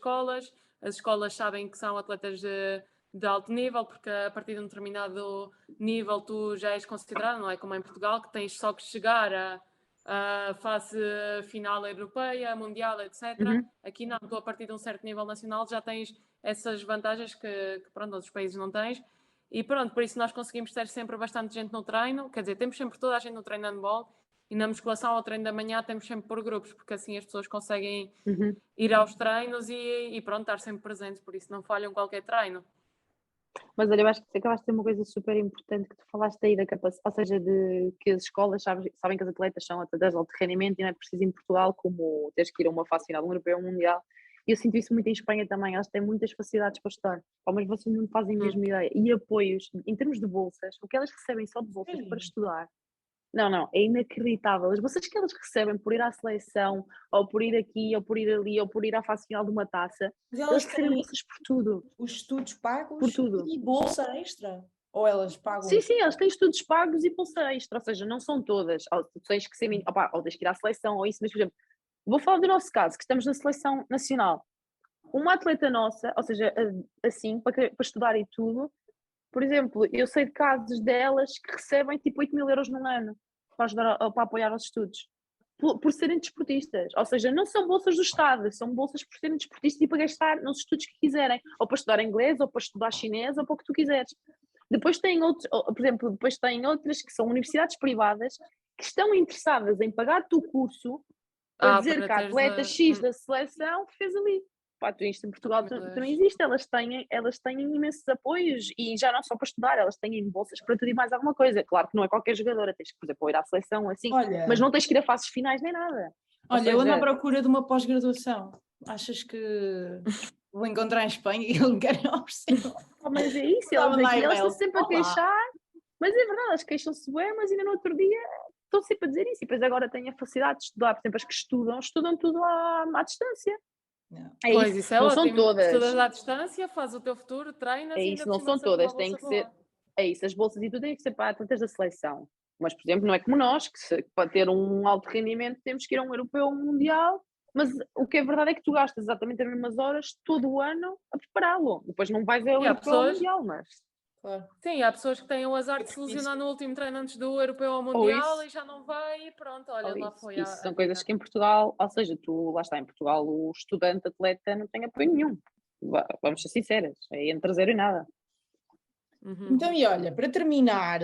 Speaker 2: escolas sabem que são atletas de alto nível, porque a partir de um determinado nível tu já és considerado, não é como em Portugal, que tens só que chegar a fase final europeia, mundial, etc. Aqui não, tu a partir de um certo nível nacional já tens essas vantagens que pronto, outros países não tens. E pronto, por isso nós conseguimos ter sempre bastante gente no treino, quer dizer, temos sempre toda a gente no treino de handball, e na musculação ao treino da manhã temos sempre por grupos, porque assim as pessoas conseguem ir aos treinos e pronto, estar sempre presentes, por isso não falham qualquer treino.
Speaker 3: Mas olha, eu acho que você acabaste de ter uma coisa super importante que tu falaste aí da capacidade, ou seja, de que as escolas sabem que as atletas são atletas de alto rendimento e não é preciso em Portugal como teres que ir a uma fase final, um europeu, um mundial. E eu sinto isso muito em Espanha também, elas têm muitas facilidades para estudar. Oh, mas vocês não fazem a mesma ideia. E apoios, em termos de bolsas, o que elas recebem só de bolsas para estudar. Não, é inacreditável. As bolsas que elas recebem por ir à seleção, ou por ir aqui, ou por ir ali, ou por ir à fase final de uma taça,
Speaker 1: Mas
Speaker 3: elas
Speaker 1: elas
Speaker 3: recebem
Speaker 1: têm
Speaker 3: bolsas por tudo.
Speaker 1: os estudos
Speaker 3: Por
Speaker 1: pagos
Speaker 3: tudo.
Speaker 1: e bolsa extra. Ou elas pagam?
Speaker 3: Sim, elas têm estudos pagos e bolsa extra, ou seja, não são todas. Ou tu tens que ser, ou tens que ir à seleção, ou isso, mas, por exemplo, vou falar do nosso caso, que estamos na seleção nacional. Uma atleta nossa, ou seja, assim, para estudar e tudo, por exemplo, eu sei de casos delas que recebem tipo 8.000 euros num ano para ajudar, para apoiar os estudos, por serem desportistas. Ou seja, não são bolsas do Estado, são bolsas por serem desportistas e para gastar nos estudos que quiserem, ou para estudar inglês, ou para estudar chinês, ou para o que tu quiseres. Depois tem outros, por exemplo, depois tem outras que são universidades privadas que estão interessadas em pagar-te o curso para dizer
Speaker 2: para
Speaker 3: que a
Speaker 2: teres
Speaker 3: atleta X da seleção fez ali. Pá, isto em Portugal tu não existe, elas têm imensos apoios e já não só para estudar, elas têm bolsas para tudo e mais alguma coisa. Claro que não é qualquer jogadora, tens que, por exemplo, ir à seleção assim, mas não tens que ir a fases finais nem nada.
Speaker 1: Olha, eu ando à procura de uma pós-graduação. Achas que vou encontrar em Espanha e eles me querem oferecer?
Speaker 3: Mas é isso,
Speaker 1: Estava
Speaker 3: elas
Speaker 1: na
Speaker 3: aqui, elas estão
Speaker 1: e-mail.
Speaker 3: sempre a queixar, mas é verdade, elas queixam-se bem, mas ainda no outro dia estão sempre a dizer isso, e depois agora têm a facilidade de estudar, por exemplo, as que estudam tudo à distância.
Speaker 1: Não.
Speaker 3: É
Speaker 2: Pois,
Speaker 3: isso,
Speaker 2: isso é
Speaker 3: não
Speaker 2: ótimo.
Speaker 3: são todas.
Speaker 2: Estudas à distância, fazes o teu futuro, treinas
Speaker 3: É
Speaker 2: e ainda
Speaker 3: isso,
Speaker 2: por
Speaker 3: não
Speaker 2: cima
Speaker 3: são
Speaker 2: recebes uma
Speaker 3: todas, têm
Speaker 2: bolsa
Speaker 3: que ser.
Speaker 2: boa.
Speaker 3: É isso, as bolsas e tudo têm que ser para atletas da seleção. Mas, por exemplo, não é como nós, que para ter um alto rendimento temos que ir a um europeu ou um mundial, mas o que é verdade é que tu gastas exatamente as mesmas horas todo o ano a prepará-lo. Depois não vais ao
Speaker 2: E há
Speaker 3: europeu ou ao
Speaker 2: pessoas,
Speaker 3: mundial, mas.
Speaker 1: Claro.
Speaker 2: sim, há pessoas que têm o azar
Speaker 1: É
Speaker 2: de se lesionar
Speaker 1: difícil.
Speaker 2: no último treino antes do europeu ou
Speaker 3: Ou
Speaker 2: mundial
Speaker 3: isso,
Speaker 2: e já não vai e pronto, olha,
Speaker 3: ou
Speaker 2: lá
Speaker 3: isso.
Speaker 2: foi
Speaker 3: Isso
Speaker 2: a
Speaker 3: são coisas
Speaker 2: vida.
Speaker 3: que em Portugal, ou seja, tu lá está, em Portugal o estudante atleta não tem apoio nenhum. Vamos ser sinceras, é entre zero e nada.
Speaker 1: Então, e olha, para terminar,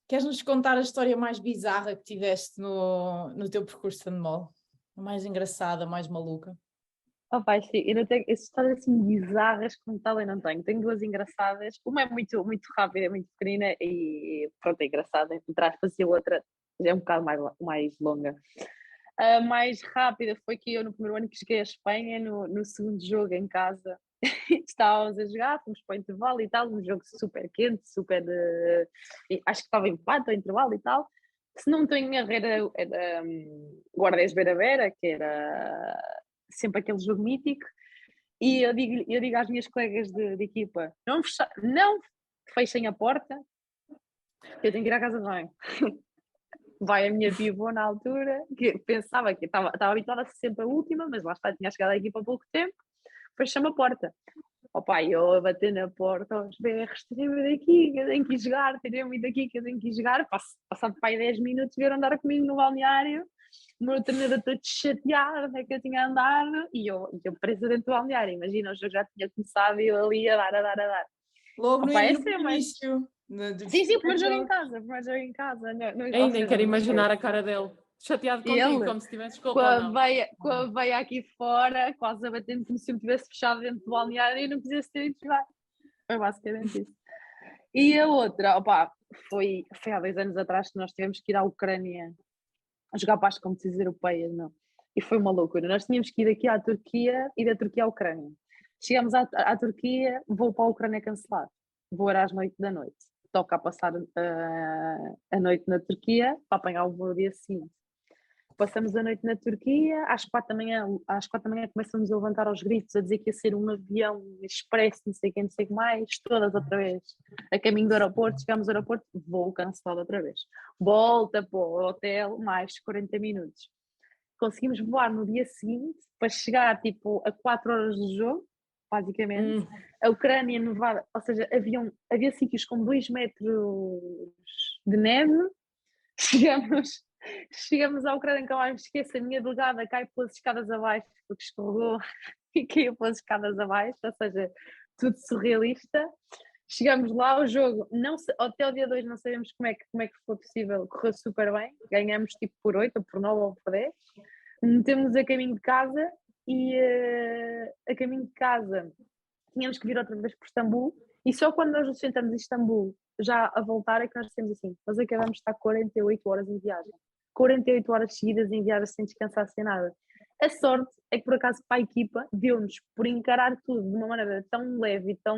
Speaker 1: queres-nos contar a história mais bizarra que tiveste no teu percurso de handball? A mais engraçada, a mais maluca?
Speaker 3: Oh, pai, sim, eu não tenho essas histórias assim bizarras como tal, eu não tenho. Tenho duas engraçadas. Uma é muito rápida, muito pequenina e pronto, é engraçada, entre aspas, e a outra é um bocado mais longa. A mais rápida foi que eu, no primeiro ano que cheguei à Espanha, no segundo jogo em casa, estávamos a jogar, fomos para o intervalo e tal, um jogo super quente, super. Acho que estava empate ao intervalo e tal. Se não estou em erro, era Guardés Beira-Vera, que era sempre aquele jogo mítico. E eu digo às minhas colegas de equipa: não fechem a porta, que eu tenho que ir à casa de banho. Vai a minha pivô na altura, que pensava que estava habituada a ser sempre a última, mas lá está, tinha chegado à equipa há pouco tempo, fecha-me a porta. Ó pai, eu a bater na porta aos berros, tirem-me daqui, que eu tenho que ir jogar, tirem-me daqui, que eu tenho que ir jogar. Passado pai 10 minutos, vieram andar comigo no balneário, o meu treinador todo chateado, é que eu tinha andado, e eu presa dentro do balneário. Imagina, o jogo já tinha começado e eu ali a dar.
Speaker 1: Logo
Speaker 3: Ó
Speaker 1: no
Speaker 3: pai, essa é mais.
Speaker 1: início.
Speaker 3: Sim, o primeiro jogo em casa, ou
Speaker 2: Ei, nem
Speaker 3: seja,
Speaker 2: quero
Speaker 3: não
Speaker 2: imaginar a
Speaker 3: esquece.
Speaker 2: cara dele. Chateado contigo,
Speaker 3: Ele,
Speaker 2: como se tivesses culpa ou não.
Speaker 3: com a veia aqui fora, quase a bater como se eu me tivesse fechado dentro do balneário e não quisesse ter ido jogar. Foi basicamente isso. E a outra, opá, foi há 2 anos atrás que nós tivemos que ir à Ucrânia a jogar para as competições europeias, não. E foi uma loucura. Nós tínhamos que ir aqui à Turquia e da Turquia à Ucrânia. Chegámos à Turquia, voo para a Ucrânia cancelado. Voo era às 8 da noite. Toca a passar a noite na Turquia para apanhar o voo no dia seguinte. passamos a noite na Turquia, às 4 da manhã começamos a levantar aos gritos, a dizer que ia ser um avião expresso, não sei quem, não sei o que mais, todas outra vez. A caminho do aeroporto, chegamos ao aeroporto, voo cancelado outra vez. Volta para o hotel, mais 40 minutos. Conseguimos voar no dia seguinte, para chegar tipo a 4 horas do jogo, basicamente. A Ucrânia nevada, ou seja, havia sítios com 2 metros de neve. Chegamos à Ucrânia, nunca mais me esqueço, a minha delegada cai pelas escadas abaixo, porque escorregou e caiu pelas escadas abaixo, ou seja, tudo surrealista. Chegamos lá, o jogo, até o dia 2 não sabemos como é que foi possível, correu super bem, ganhamos tipo por 8, ou por 9, ou por 10. Metemos a caminho de casa e a caminho de casa tínhamos que vir outra vez por Istambul, e só quando nós nos sentamos em Istambul já a voltar é que nós dissemos assim, nós acabamos de estar 48 horas em viagem, 48 horas seguidas em viagem sem descansar, sem nada. A sorte é que por acaso para a equipa deu-nos por encarar tudo de uma maneira tão leve e tão...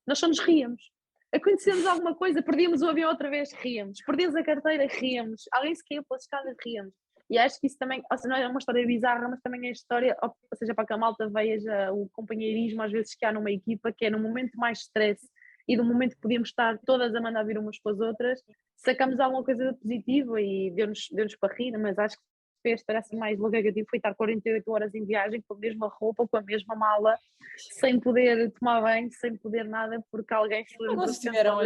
Speaker 3: Nós só nos ríamos. Acontecemos alguma coisa, perdíamos o avião outra vez, ríamos. Perdíamos a carteira, ríamos. Alguém se caiu pelas escadas, ríamos. E acho que isso também, ou seja, não é uma história bizarra, mas também é história, ou seja, para que a malta veja o companheirismo às vezes que há numa equipa, que é no momento mais stress e do momento que podíamos estar todas a mandar vir umas para as outras, sacamos alguma coisa de positivo e deu-nos para rir, mas acho que fez a história assim mais longa que eu tive foi estar 48 horas em viagem com a mesma roupa, com a mesma mala, sem poder tomar banho, sem poder nada, porque alguém se lembrou
Speaker 1: Vocês tiveram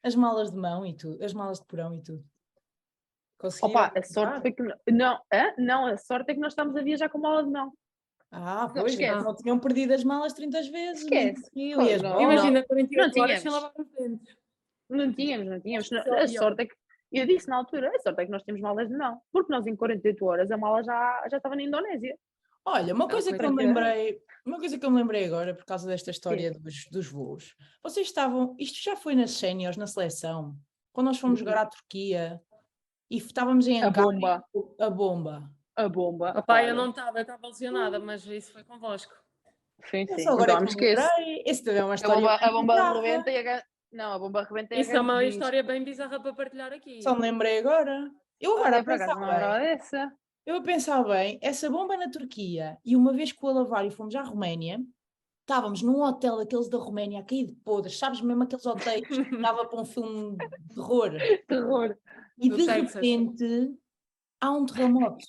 Speaker 1: as malas de mão e tudo, as malas de porão e tudo. Conseguiram?
Speaker 3: Opa, a sorte foi que não, a sorte é que nós estamos a viajar com mala de mão.
Speaker 1: Pois,
Speaker 3: esquece.
Speaker 1: não tinham perdido as malas 30 vezes.
Speaker 3: Esquece.
Speaker 2: Imagina 48
Speaker 3: não
Speaker 2: horas sem lavar os dentes.
Speaker 3: Não tínhamos. A sorte é que, eu disse na altura, a sorte é que nós temos malas de mão, porque nós em 48 horas a mala já estava na Indonésia.
Speaker 1: Olha, uma coisa que eu me lembrei agora, por causa desta história dos voos. Vocês isto já foi nas séniores, na seleção, quando nós fomos jogar à Turquia e estávamos em Ankara, a bomba.
Speaker 2: Opa, eu não estava, eu estava lesionada, mas isso foi convosco.
Speaker 3: Sim.
Speaker 1: Essa agora é que me lembrei. Esse também é uma história.
Speaker 3: A bomba rebenta e Não, a bomba rebenta e
Speaker 2: isso é uma história bem bizarra para partilhar aqui.
Speaker 1: Só me lembrei agora. Eu agora
Speaker 3: dessa.
Speaker 1: Eu a pensar bem, essa bomba na Turquia, e uma vez que o Alavário fomos à Roménia, estávamos num hotel daqueles da Roménia, a cair de podres, sabes mesmo aqueles hotéis que dava para um filme de terror. E de repente há um terremoto.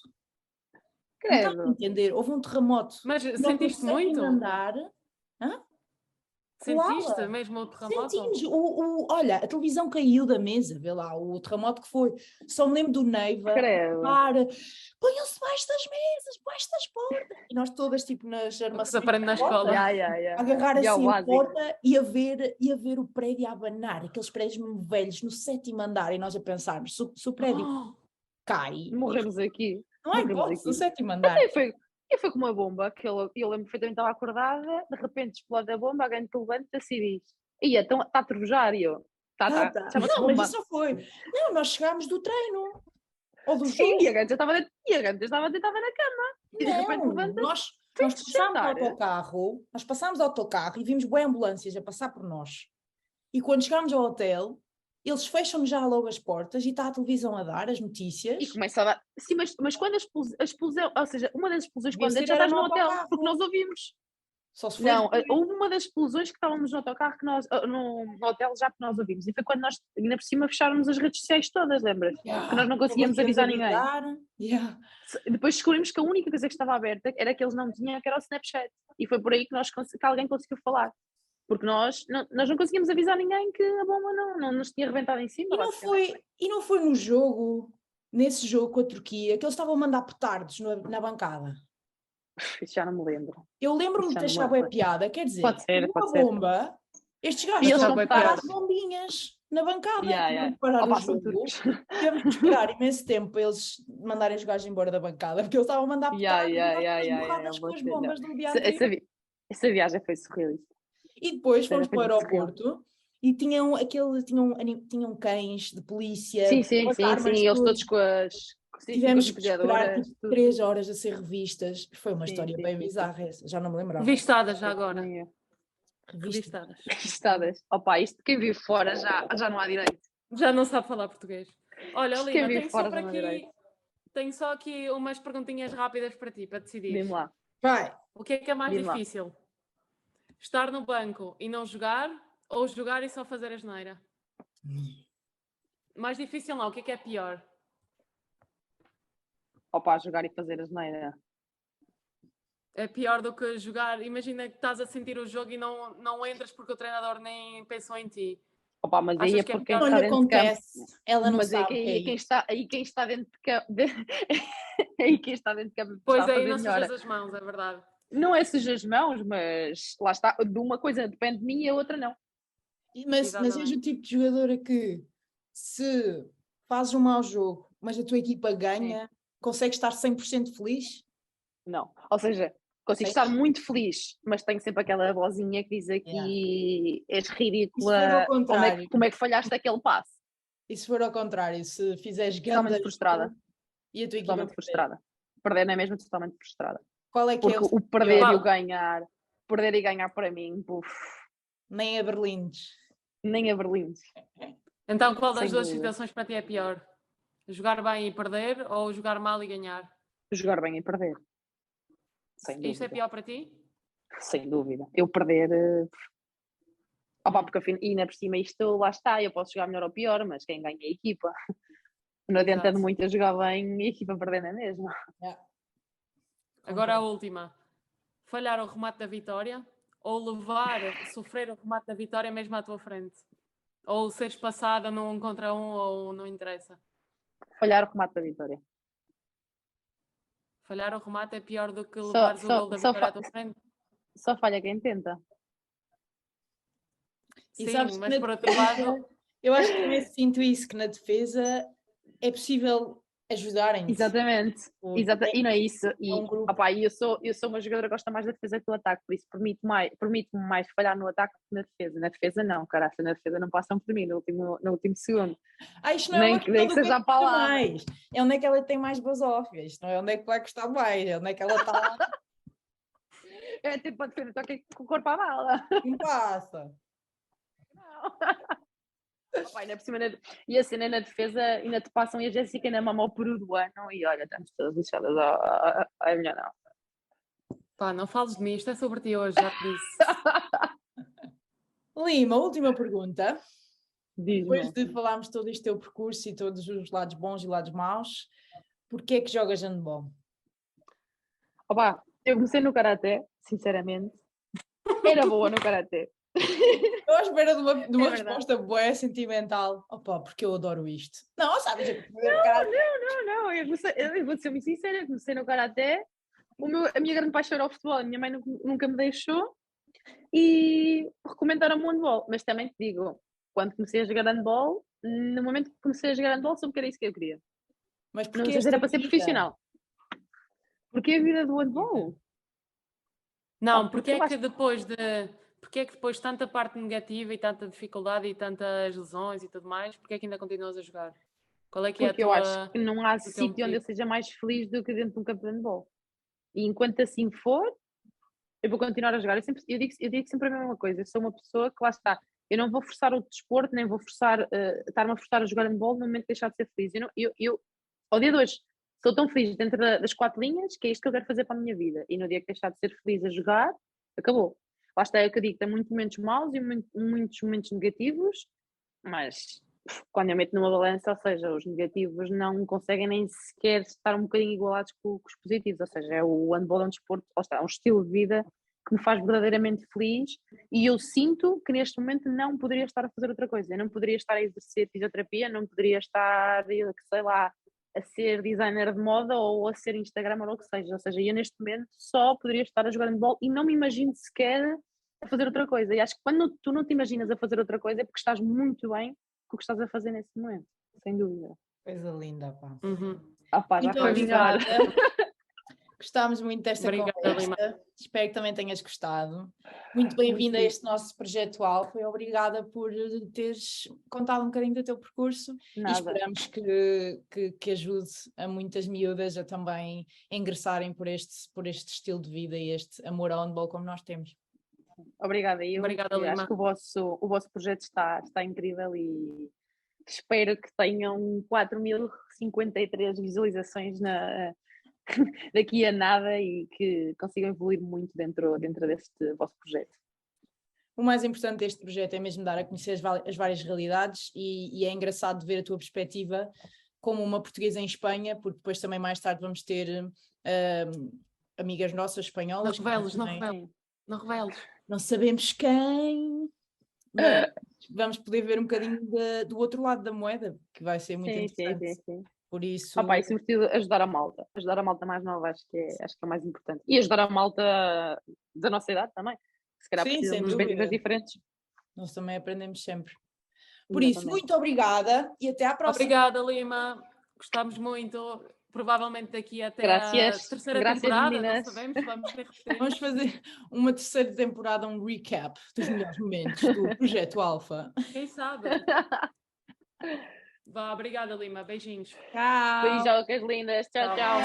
Speaker 1: Não estás a entender? Houve um terremoto.
Speaker 2: Mas sentiste muito?
Speaker 1: Andar.
Speaker 2: Sentiste mesmo o terremoto?
Speaker 1: Sentimos. Olha, a televisão caiu da mesa, vê lá, o terremoto que foi. Só me lembro do Neiva. Ponham-se baixo das mesas, baixo das portas. E nós todas, tipo, nas armações.
Speaker 2: Se aprende na escola.
Speaker 1: A agarrar assim a porta e a ver o prédio a abanar. Aqueles prédios mesmo velhos, no 7º andar. E nós a pensarmos, se o prédio cai...
Speaker 3: Morremos aqui.
Speaker 1: Não há hipótese, no 7º andar.
Speaker 3: E foi com uma bomba, que eu lembro perfeitamente, estava acordada, de repente explode a bomba, alguém te levanta-se e diz, então está a trovejar, e eu, tá.
Speaker 1: Não, mas isso não foi. Não, nós chegámos do treino. Ou do jogo.
Speaker 3: Sim, e a Ganta estava deitada na cama. E de repente levanta-se.
Speaker 1: Nós passámos ao autocarro e vimos boas ambulâncias a passar por nós. E quando chegámos ao hotel, eles fecham já logo as portas e está a televisão a dar as notícias.
Speaker 3: E começa a dar. Sim, mas quando a explosão, ou seja, uma das explosões, quando já estás no hotel, porque nós ouvimos.
Speaker 1: Só se foi
Speaker 3: houve uma das explosões que estávamos no autocarro, no hotel já que nós ouvimos. E foi quando nós, ainda por cima, fecháramos as redes sociais todas, lembras? Que nós não conseguíamos avisar ninguém. Depois descobrimos que a única coisa que estava aberta era que eles não tinham, que era o Snapchat. E foi por aí que alguém conseguiu falar. Porque nós não conseguimos avisar ninguém que a bomba não nos tinha rebentado em cima.
Speaker 1: E não foi no jogo, nesse jogo com a Turquia, que eles estavam a mandar petardos na bancada?
Speaker 3: Isso já não me lembro.
Speaker 1: Eu lembro-me de deixar boa piada, quer dizer,
Speaker 3: pode ser.
Speaker 1: bomba, estes gajos estão a parar bombinhas na bancada. Tivemos que esperar imenso tempo para eles mandarem os gajos embora da bancada, porque eles estavam a mandar petardos com as bombas do dia.
Speaker 3: Essa viagem foi surrealista.
Speaker 1: E depois fomos para o aeroporto e tinham cães de polícia.
Speaker 3: Sim, eles todos com as...
Speaker 1: Tivemos que esperar 3 horas a ser revistas. Foi uma história bem bizarra essa, já não me lembrava.
Speaker 2: Revistadas já agora.
Speaker 3: Revistadas. Opa, isto quem vive fora já não há direito.
Speaker 2: Já não sabe falar português. Olha, Lina, tenho só para aqui tenho só aqui umas perguntinhas rápidas para ti, para decidir.
Speaker 3: Diz-me lá.
Speaker 1: Vai.
Speaker 2: O que é mais
Speaker 3: Diz lá.
Speaker 2: difícil? Estar no banco e não jogar ou jogar e só fazer asneira? Mais difícil não, o que é pior?
Speaker 3: Opa, jogar e fazer asneira.
Speaker 2: É pior do que jogar. Imagina que estás a sentir o jogo e não entras porque o treinador nem pensou em ti.
Speaker 3: Opa, mas aí
Speaker 2: Achas
Speaker 3: é
Speaker 2: que é
Speaker 3: porque
Speaker 2: pior?
Speaker 3: quem
Speaker 1: Não
Speaker 3: está
Speaker 1: lhe
Speaker 3: dentro de campo.
Speaker 1: acontece. Ela não
Speaker 3: Mas
Speaker 1: sabe o que é
Speaker 3: aí
Speaker 1: isso.
Speaker 3: quem está dentro de campo. Aí quem está dentro de campo está
Speaker 2: Pois
Speaker 3: a
Speaker 2: aí
Speaker 3: fazer
Speaker 2: não
Speaker 3: melhor.
Speaker 2: sujas as mãos, é verdade.
Speaker 3: Não é sujar as mãos, mas lá está. De uma coisa depende de mim e a outra não.
Speaker 1: Mas és o
Speaker 2: Exatamente.
Speaker 1: tipo de jogadora que, se fazes um mau jogo, mas a tua equipa ganha, consegues estar 100% feliz?
Speaker 3: Não. Ou seja, consigo
Speaker 1: Sei.
Speaker 3: estar muito feliz, mas tenho sempre aquela vozinha que diz aqui: és
Speaker 1: E se for ao
Speaker 3: ridícula,
Speaker 1: contrário?
Speaker 3: como é que falhaste aquele passe?
Speaker 1: E se for ao contrário? Se fizeres ganda
Speaker 3: Totalmente frustrada.
Speaker 1: e a tua equipa
Speaker 3: Totalmente
Speaker 1: perder?
Speaker 3: frustrada. Perder não é mesmo totalmente frustrada.
Speaker 1: Qual é que é
Speaker 3: Porque
Speaker 1: o
Speaker 3: o perder
Speaker 1: pior?
Speaker 3: e o ganhar, perder e ganhar para mim, puf,
Speaker 1: Nem a Berlindes.
Speaker 3: nem a Berlim.
Speaker 2: Então qual das
Speaker 3: Sem
Speaker 2: duas
Speaker 3: dúvida.
Speaker 2: situações para ti é pior? Jogar bem e perder ou jogar mal e ganhar?
Speaker 3: Jogar bem e perder. Sem
Speaker 2: Isto é
Speaker 3: dúvida.
Speaker 2: pior para ti?
Speaker 3: Sem dúvida. Eu perder. Opa, porque e ainda por cima isto lá está, eu posso jogar melhor ou pior, mas quem ganha é a equipa. Não adianta de
Speaker 2: Exato.
Speaker 3: muito eu jogar bem e a equipa perder não é mesmo.
Speaker 1: Yeah.
Speaker 2: Agora a última. Falhar o remate da vitória ou sofrer o remate da vitória mesmo à tua frente? Ou seres passada num 1 contra 1 ou não interessa?
Speaker 3: Falhar o remate da vitória.
Speaker 2: Falhar o remate é pior do que
Speaker 3: Só,
Speaker 2: levares o
Speaker 3: só,
Speaker 2: gol da
Speaker 3: só,
Speaker 2: vitória à
Speaker 3: fa-
Speaker 2: tua frente?
Speaker 3: só falha quem tenta.
Speaker 1: E
Speaker 2: Sim,
Speaker 1: sabes que
Speaker 2: mas
Speaker 1: na
Speaker 2: por outro
Speaker 1: defesa,
Speaker 2: lado,
Speaker 1: eu acho que também sinto isso, que na defesa é possível ajudarem-te.
Speaker 3: Exatamente. E não é isso.
Speaker 1: É um grupo.
Speaker 3: Opá, eu sou uma jogadora que gosta mais da defesa que do ataque, por isso permite-me mais falhar no ataque que na defesa. Na defesa não, caraca, na defesa não passam por mim no último segundo.
Speaker 1: Isto não é uma
Speaker 3: Nem
Speaker 1: questão
Speaker 3: que
Speaker 1: do que é
Speaker 3: seja
Speaker 1: que
Speaker 3: a
Speaker 1: custa
Speaker 3: palavra.
Speaker 1: mais. É onde é que ela tem mais basófia. Isto não é onde é que vai custar mais. É onde é que ela está.
Speaker 3: É tipo para defender, estou aqui com o corpo à bala.
Speaker 1: Não passa.
Speaker 3: Opa, ainda por cima, e a cena na defesa, ainda te passam e a Jéssica ainda mama o peru do ano e olha, estamos todas lixadas. É melhor não.
Speaker 2: pá, não fales de mim, isto é sobre ti hoje, já te disse.
Speaker 1: Lima, última pergunta. Depois
Speaker 3: Diz-me.
Speaker 1: de falarmos todo este teu percurso e todos os lados bons e lados maus, porquê é que jogas handball?
Speaker 3: Opa, eu comecei no Karaté, sinceramente. Era boa no Karaté.
Speaker 1: Estou à espera de uma
Speaker 3: É verdade.
Speaker 1: resposta boa, sentimental. Opa, porque eu adoro isto. Não, sabes?
Speaker 3: Não, eu vou ser muito sincera, eu comecei no Karaté, a minha grande paixão era o futebol, a minha mãe nunca me deixou e recomendaram-me o handball, mas também te digo, quando comecei a jogar handball, no momento que comecei a jogar handball, soube que era isso que eu queria.
Speaker 1: Mas
Speaker 3: Não
Speaker 1: porquê
Speaker 3: sei se
Speaker 1: esta
Speaker 3: era para ser
Speaker 1: vida?
Speaker 3: profissional. Porque a vida do handball?
Speaker 2: Não,
Speaker 3: porque eu acho
Speaker 2: porque é que depois de tanta parte negativa e tanta dificuldade e tantas lesões e tudo mais, porque é que ainda continuas a jogar? Qual é que é a
Speaker 3: Porque eu acho
Speaker 2: tua...
Speaker 3: que não há
Speaker 2: o teu
Speaker 3: sítio onde eu
Speaker 2: motivo?
Speaker 3: seja mais feliz do que dentro de um campo de handball. E enquanto assim for, eu vou continuar a jogar. Eu digo sempre a mesma coisa. Eu sou uma pessoa que lá está. Eu não vou forçar o desporto, nem vou forçar, estar-me a forçar a jogar handball no momento de deixar de ser feliz. Ao dia de hoje, sou tão feliz dentro das quatro linhas que é isto que eu quero fazer para a minha vida. E no dia que deixar de ser feliz a jogar, acabou. Lá está, é o que eu digo, tem muitos momentos maus e muitos momentos negativos, mas quando eu meto numa balança, ou seja, os negativos não conseguem nem sequer estar um bocadinho igualados com os positivos, ou seja, o handball é um desporto, lá está, é um estilo de vida que me faz verdadeiramente feliz e eu sinto que neste momento não poderia estar a fazer outra coisa, eu não poderia estar a exercer fisioterapia, não poderia estar, eu que sei lá, a ser designer de moda ou a ser Instagram ou o que seja, ou seja, eu neste momento só poderia estar a jogar handball e não me imagino sequer a fazer outra coisa. E acho que quando tu não te imaginas a fazer outra coisa é porque estás muito bem com o que estás a fazer nesse momento, sem dúvida.
Speaker 1: Coisa linda, pá.
Speaker 2: Uhum.
Speaker 3: Pá, já
Speaker 1: Muito
Speaker 3: foi melhor.
Speaker 1: obrigada. Gostámos muito desta
Speaker 2: Obrigada,
Speaker 1: conversa.
Speaker 2: Lima.
Speaker 1: Espero que também tenhas gostado. Muito bem-vinda a este nosso projeto Alfa e obrigada por teres contado um bocadinho do teu percurso.
Speaker 3: Nada.
Speaker 1: E esperamos que ajude a muitas miúdas a também ingressarem por este estilo de vida e este amor ao handball como nós temos.
Speaker 3: Obrigada.
Speaker 2: Obrigada,
Speaker 3: Eu
Speaker 2: Lima.
Speaker 3: acho que o vosso projeto está incrível e espero que tenham 4.053 visualizações daqui a nada e que consigam evoluir muito dentro deste vosso projeto.
Speaker 1: O mais importante deste projeto é mesmo dar a conhecer as várias realidades e é engraçado ver a tua perspectiva como uma portuguesa em Espanha, porque depois também mais tarde vamos ter amigas nossas espanholas.
Speaker 2: Não reveles.
Speaker 1: Não sabemos quem, mas vamos poder ver um bocadinho do outro lado da moeda, que vai ser muito interessante.
Speaker 3: Sim.
Speaker 1: Por isso...
Speaker 3: E sobretudo ajudar a malta mais nova, acho que é o mais importante. E ajudar a malta da nossa idade também, que se calhar precisam de perspectivas diferentes.
Speaker 1: Nós também aprendemos sempre. Por isso, muito obrigada e até à próxima.
Speaker 2: Obrigada, Lima. Gostámos muito. Provavelmente daqui até a terceira temporada,
Speaker 3: meninas.
Speaker 2: não sabemos, vamos ter repetir.
Speaker 1: Vamos fazer uma terceira temporada, um recap dos melhores momentos do Projeto Alfa.
Speaker 2: Quem sabe? Vá, obrigada, Lima. Beijinhos.
Speaker 1: Tchau.
Speaker 3: Beijocas lindas. Tchau.